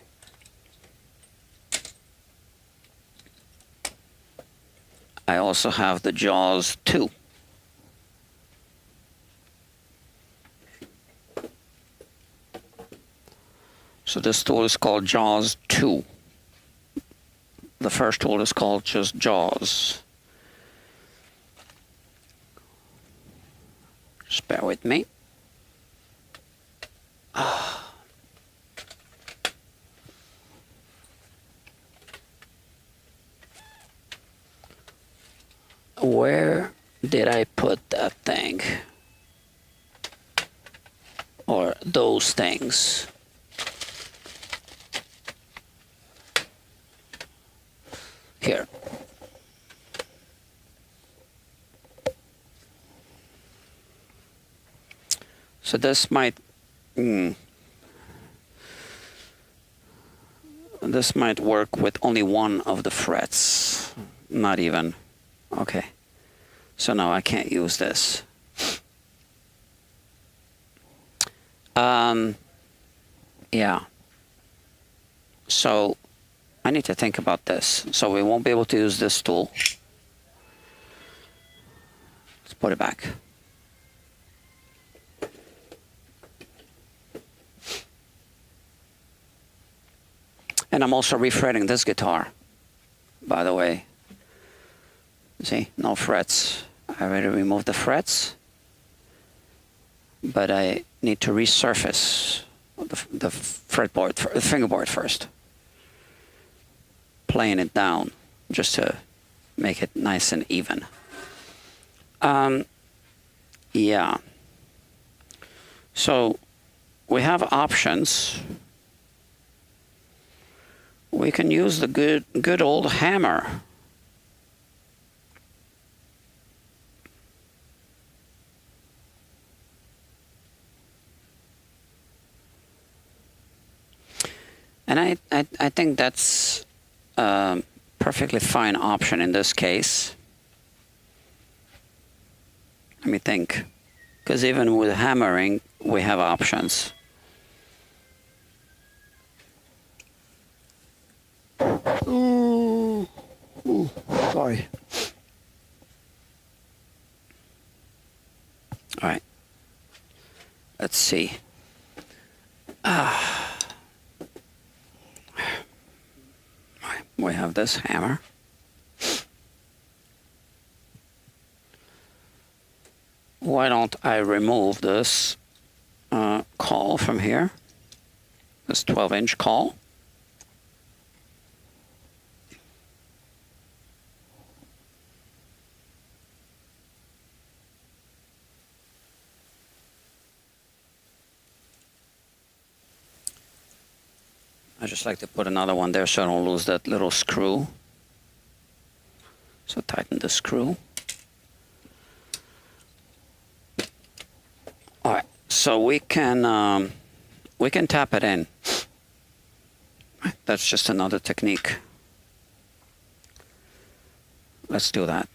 I also have the Jaws 2. So this tool is called Jaws 2. The first tool is called just Jaws. Just bear with me. Where did I put that thing? Or those things? Here. So this might work with only one of the frets. Not even. Okay. So now I can't use this. Yeah. So I need to think about this. So we won't be able to use this tool. Let's put it back. And I'm also refretting this guitar, by the way. See, no frets. I already removed the frets, but I need to resurface the fretboard, the fingerboard first. Playing it down just to make it nice and even. Yeah. So we have options. We can use the good old hammer. And I think that's a perfectly fine option in this case. Let me think. Because even with hammering, we have options. Ooh, sorry. All right. Let's see. We have this hammer. Why don't I remove this caul from here? This 12-inch caul. I just like to put another one there so I don't lose that little screw. So tighten the screw. All right, so we can tap it in. That's just another technique. Let's do that.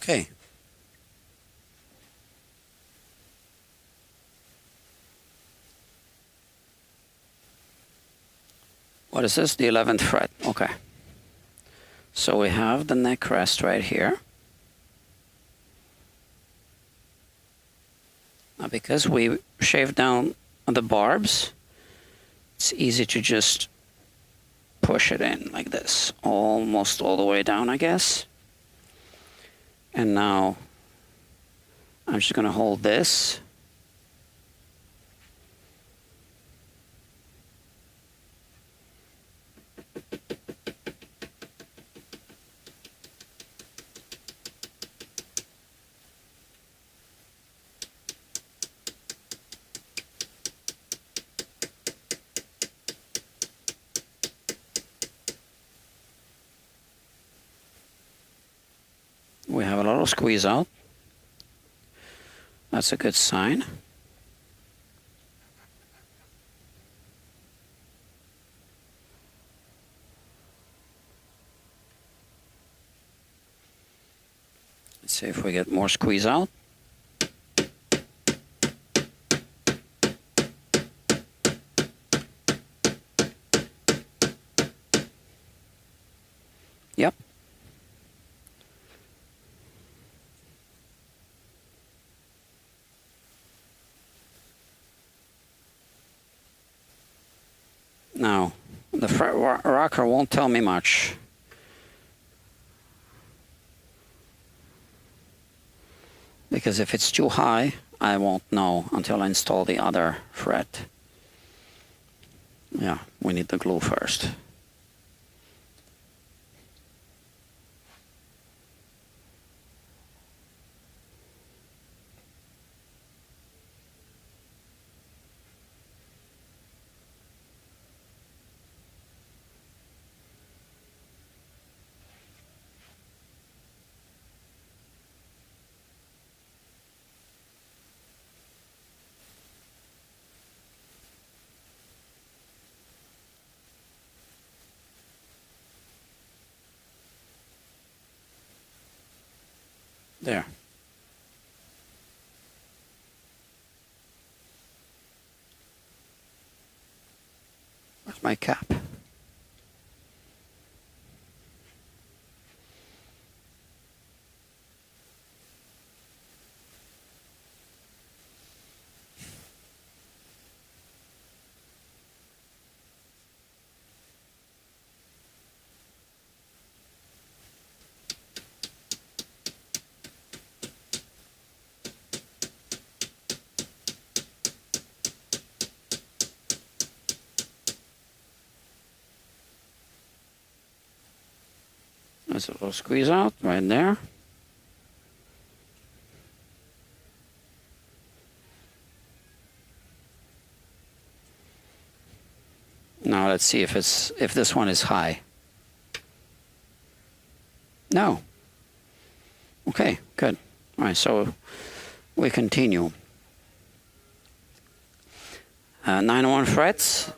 Okay. What is this? The 11th fret. Okay. So we have the neck rest right here. Now because we shaved down the barbs, it's easy to just push it in like this, almost all the way down, I guess. And now I'm just going to hold this. We have a little squeeze out. That's a good sign. Let's see if we get more squeeze out. Yep. Now, the fret rocker won't tell me much. Because if it's too high, I won't know until I install the other fret. Yeah, we need the glue first. There. Where's my cap? There's a little squeeze out right there. Now let's see if this one is high. No. Okay, good. All right, so we continue. 9-1 frets.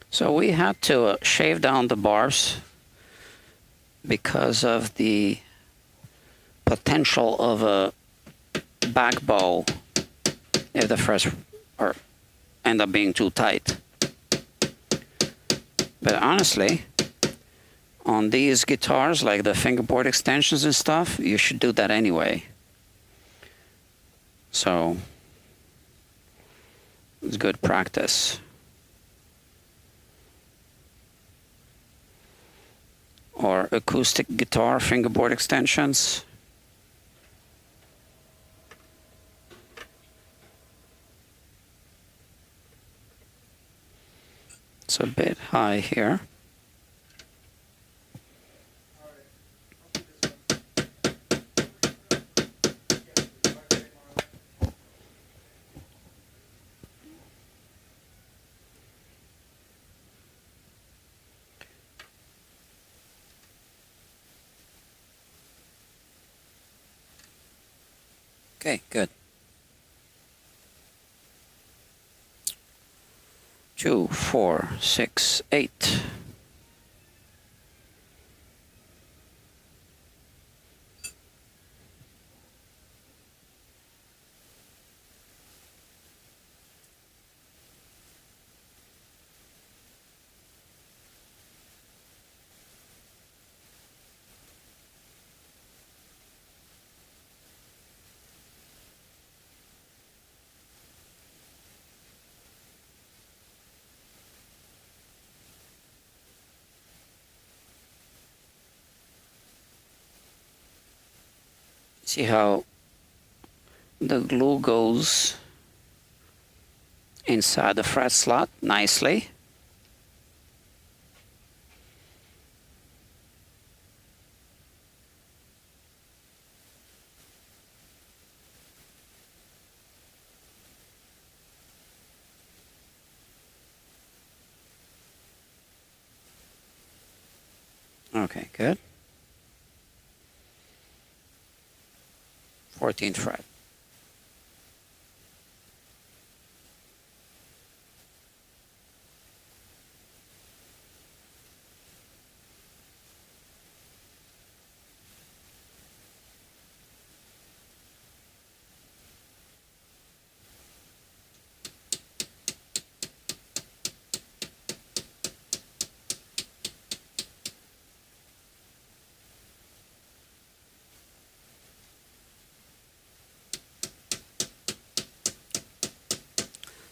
So we had to shave down the barbs because of the potential of a back bow if the frets end up being too tight. But honestly, on these guitars, like the fingerboard extensions and stuff, you should do that anyway. So it's good practice. or acoustic guitar fingerboard extensions. It's a bit high here. Okay, good. 2, 4, 6, 8. See how the glue goes inside the fret slot nicely. Okay, good. 14th fret.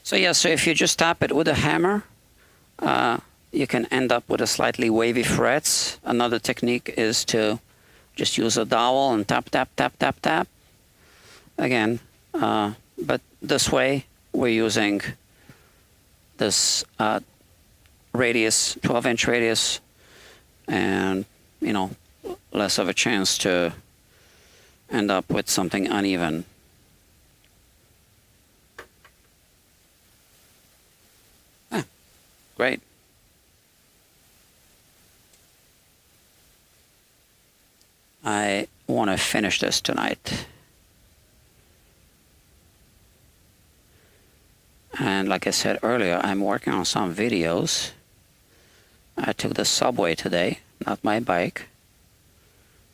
So yeah, so if you just tap it with a hammer, you can end up with a slightly wavy frets. Another technique is to just use a dowel and tap, tap, tap, tap, tap. Again, but this way we're using this radius, 12-inch radius, and you know, less of a chance to end up with something uneven. Great. I want to finish this tonight. And like I said earlier, I'm working on some videos. I took the subway today, not my bike,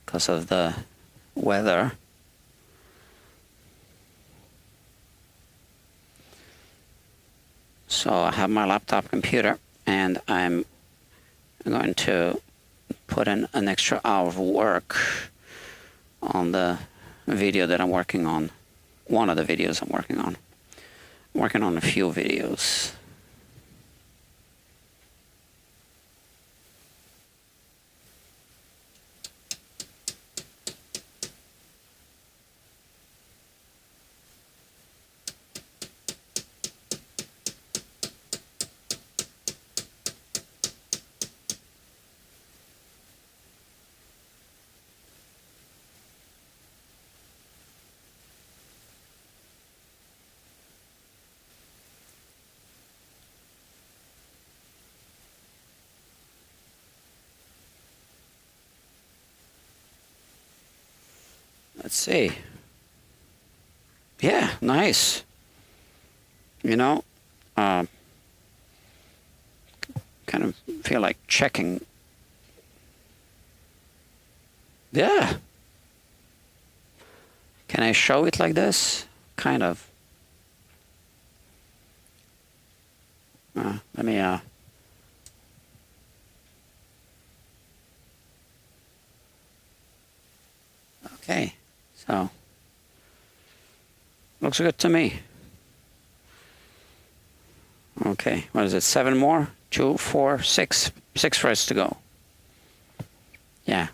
because of the weather. So I have my laptop computer, and I'm going to put in an extra hour of work on the video that I'm working on. One of the videos I'm working on. I'm working on a few videos. Let's see. Yeah, nice. You know, kind of feel like checking. Yeah. Can I show it like this? Kind of. Let me, okay, so, looks good to me. Okay, what is it, 7 more? 2, 4, 6. 6 frets to go. Yeah.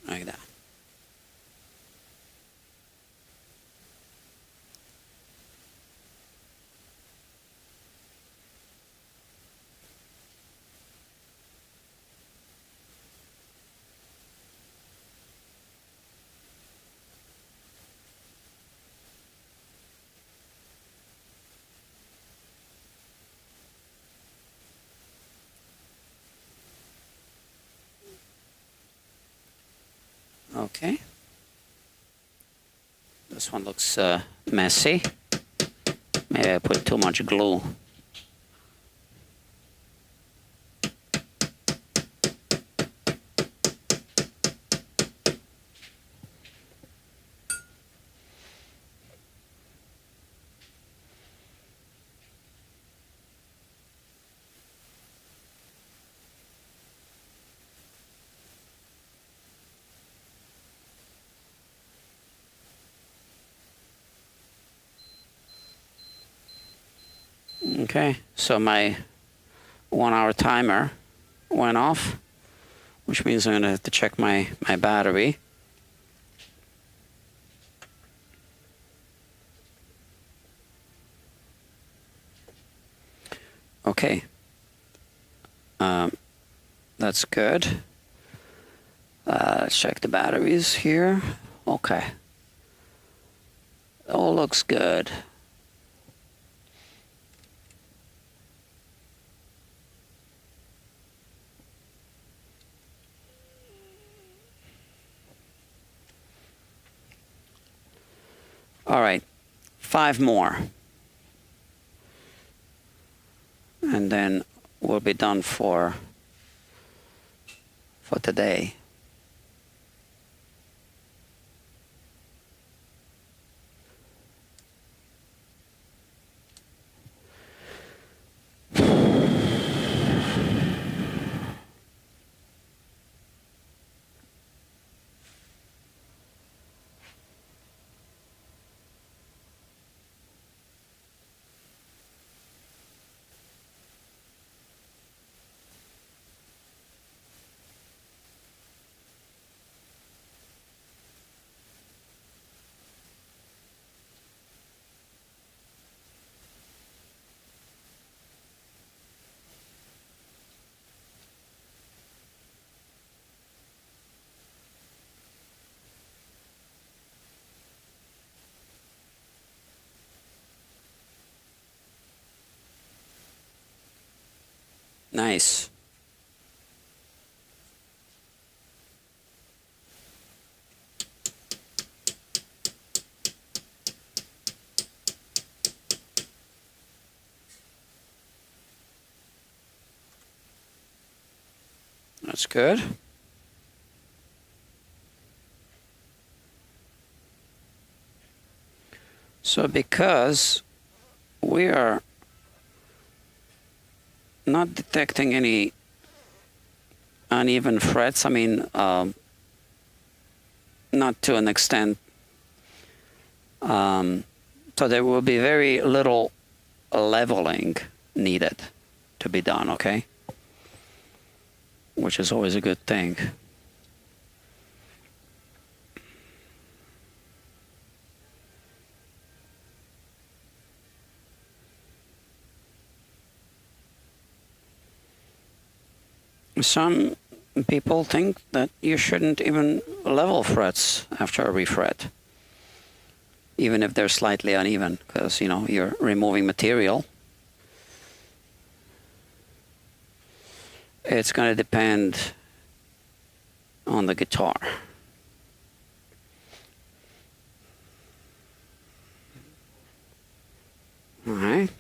Like that. Okay. This one looks messy. Maybe I put too much glue. Okay, so my 1 hour timer went off, which means I'm gonna have to check my battery. Okay, that's good. Let's check the batteries here. Okay, all looks good. All right, 5 more. And then we'll be done for today. Nice. That's good. So because we are not detecting any uneven frets, I mean, not to an extent, so there will be very little leveling needed to be done, okay? Which is always a good thing. Some people think that you shouldn't even level frets after a refret, even if they're slightly uneven, because, you know, you're removing material. it's going to depend on the guitar. All right.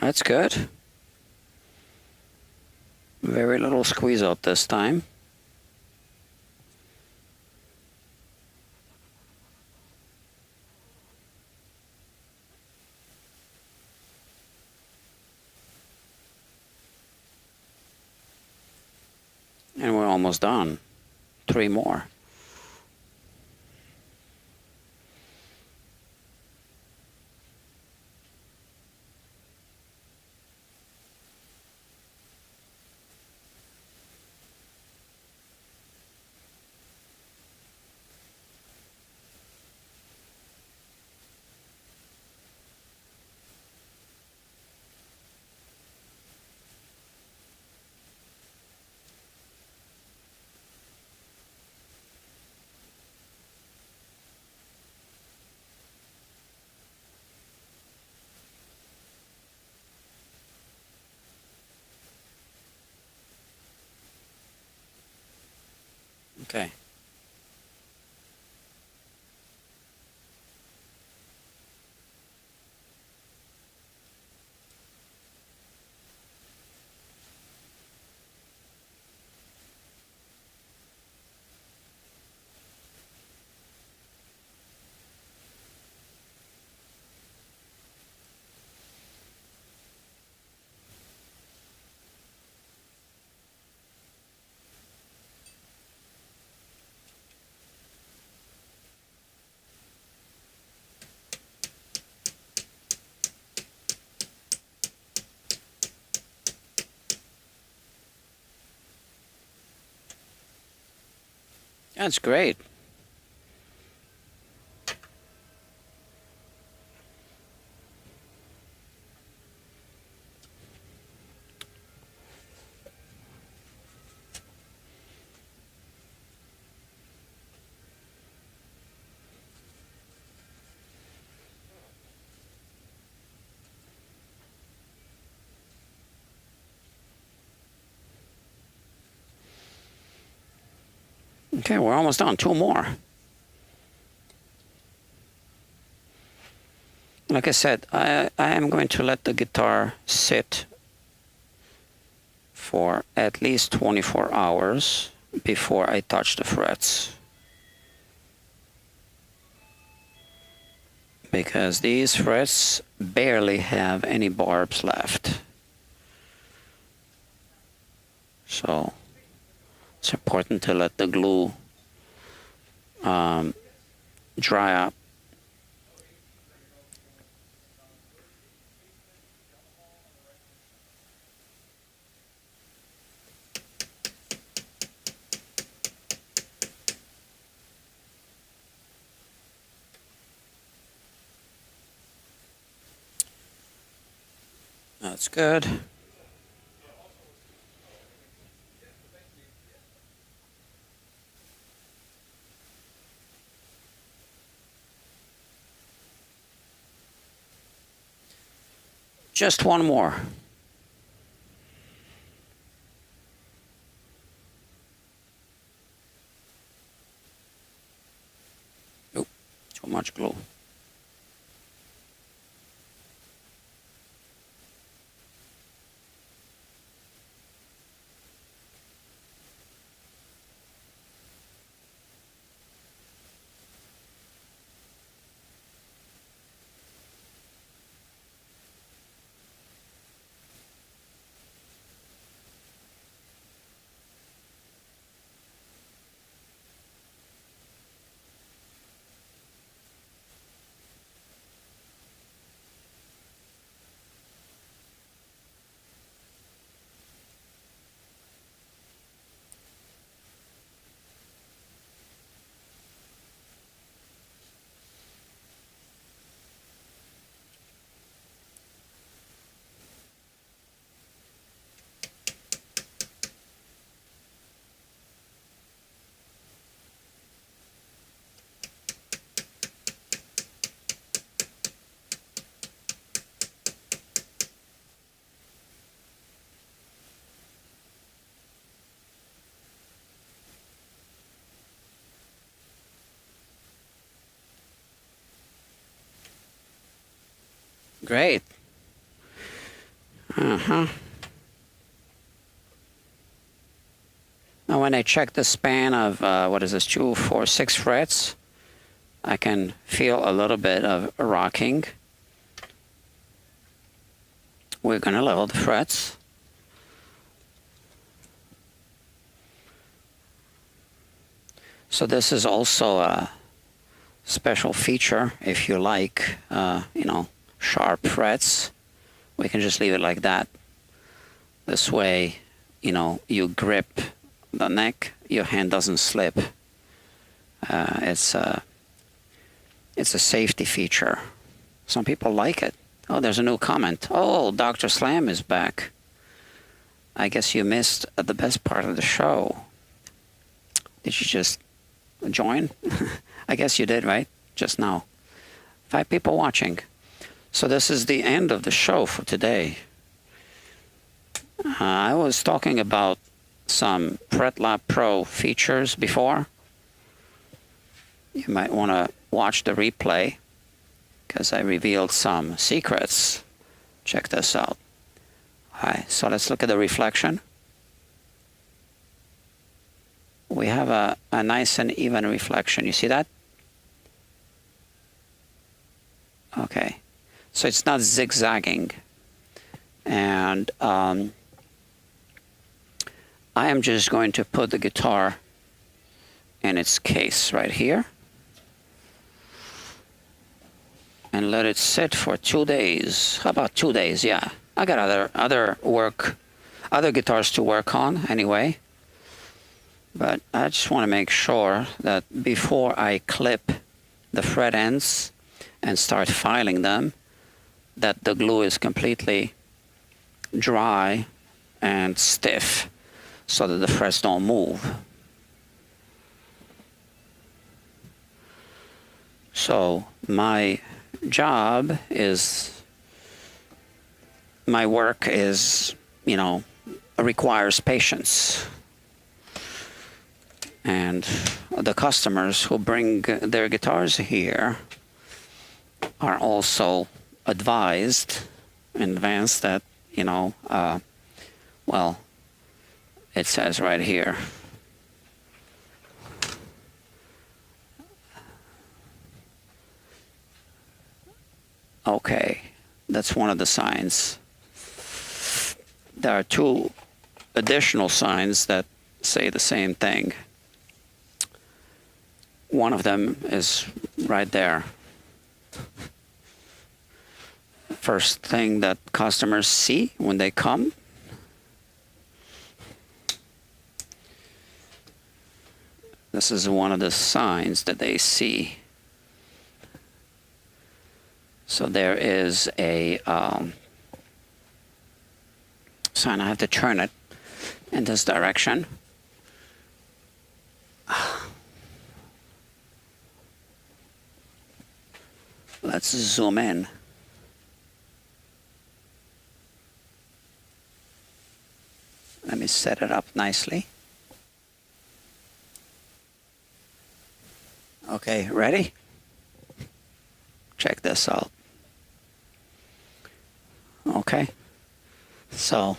That's good. Very little squeeze out this time. And we're almost done. 3 more. Okay. That's great. Okay, we're almost done. 2 more. Like I said, I am going to let the guitar sit for at least 24 hours before I touch the frets. Because these frets barely have any barbs left. So it's important to let the glue dry up. That's good. Just 1 more. Oop, too much glue. Great. Uh-huh. Now when I check the span of, what is this, 2, 4, 6 frets, I can feel a little bit of rocking. We're going to level the frets. So this is also a special feature if you like, sharp frets. We can just leave it like that. This way, you grip the neck, your hand doesn't slip. It's a safety feature. Some people like it. Oh, there's a new comment. Oh, Dr. Slam is back. I guess you missed the best part of the show. Did you just join? I guess you did, right? Just now. 5 people watching. So this is the end of the show for today. I was talking about some Fret Lab Pro features before. You might want to watch the replay because I revealed some secrets. Check this out. All right, so let's look at the reflection. We have a nice and even reflection. You see that? Okay. So it's not zigzagging. And I am just going to put the guitar in its case right here and let it sit for 2 days. How about 2 days? Yeah. I got other guitars to work on anyway. But I just want to make sure that before I clip the fret ends and start filing them, that the glue is completely dry and stiff so that the frets don't move. So my work is, requires patience. And the customers who bring their guitars here are also advised in advance that, it says right here. Okay, that's one of the signs. There are 2 additional signs that say the same thing. One of them is right there. First thing that customers see when they come. This is one of the signs that they see. So there is a sign. I have to turn it in this direction. Let's zoom in. Let me set it up nicely. Okay, ready? Check this out. Okay. So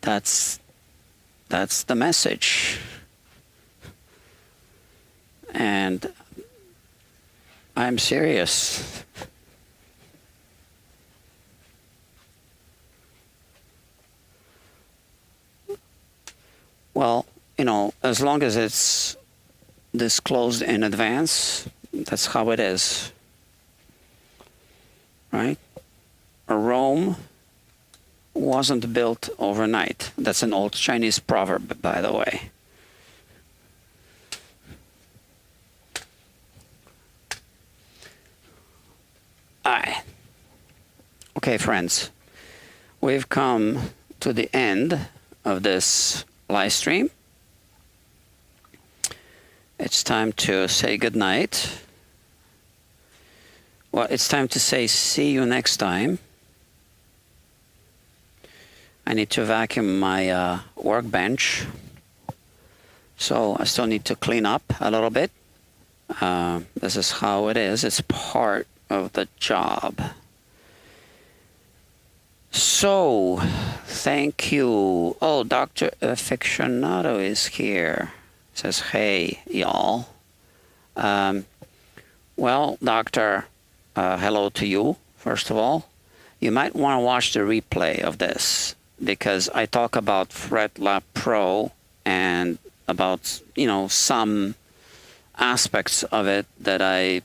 that's the message. And I'm serious. Well, as long as it's disclosed in advance, that's how it is. Right? Rome wasn't built overnight. That's an old Chinese proverb, by the way. Alright. Okay, friends. We've come to the end of this live stream. It's time to say goodnight. Well, it's time to say see you next time. I need to vacuum my workbench. So I still need to clean up a little bit. This is how it is. It's part of the job. So, thank you. Oh, Dr. Aficionado is here. Says, hey, y'all. Well, Doctor, hello to you, first of all. You might want to watch the replay of this because I talk about Fret Lab Pro and about, some aspects of it that I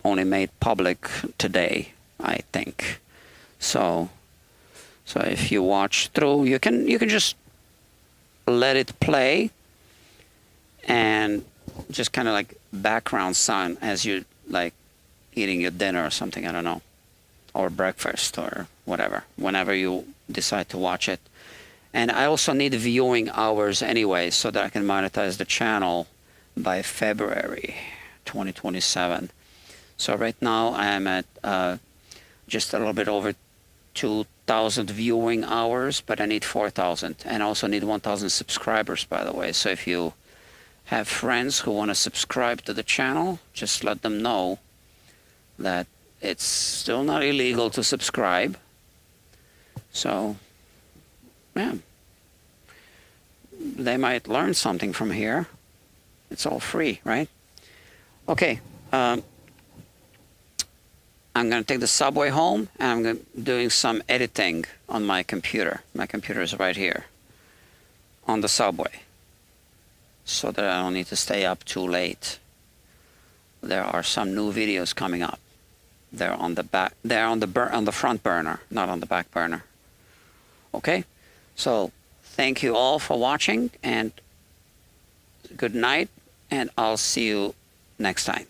only made public today, I think. So if you watch through, you can just let it play and just kind of like background sound as you like eating your dinner or something, I don't know, or breakfast or whatever, whenever you decide to watch it. And I also need viewing hours anyway so that I can monetize the channel by February 2027. So right now I am at just a little bit over 2,000 viewing hours, but I need 4,000, and I also need 1,000 subscribers, by the way. So if you have friends who want to subscribe to the channel, just let them know that it's still not illegal to subscribe. So, yeah, they might learn something from here. It's all free, right? Okay. I'm going to take the subway home, and I'm doing some editing on my computer. My computer is right here on the subway, so that I don't need to stay up too late. There are some new videos coming up. They're on the back. They're on the front burner, not on the back burner. Okay, so thank you all for watching, and good night, and I'll see you next time.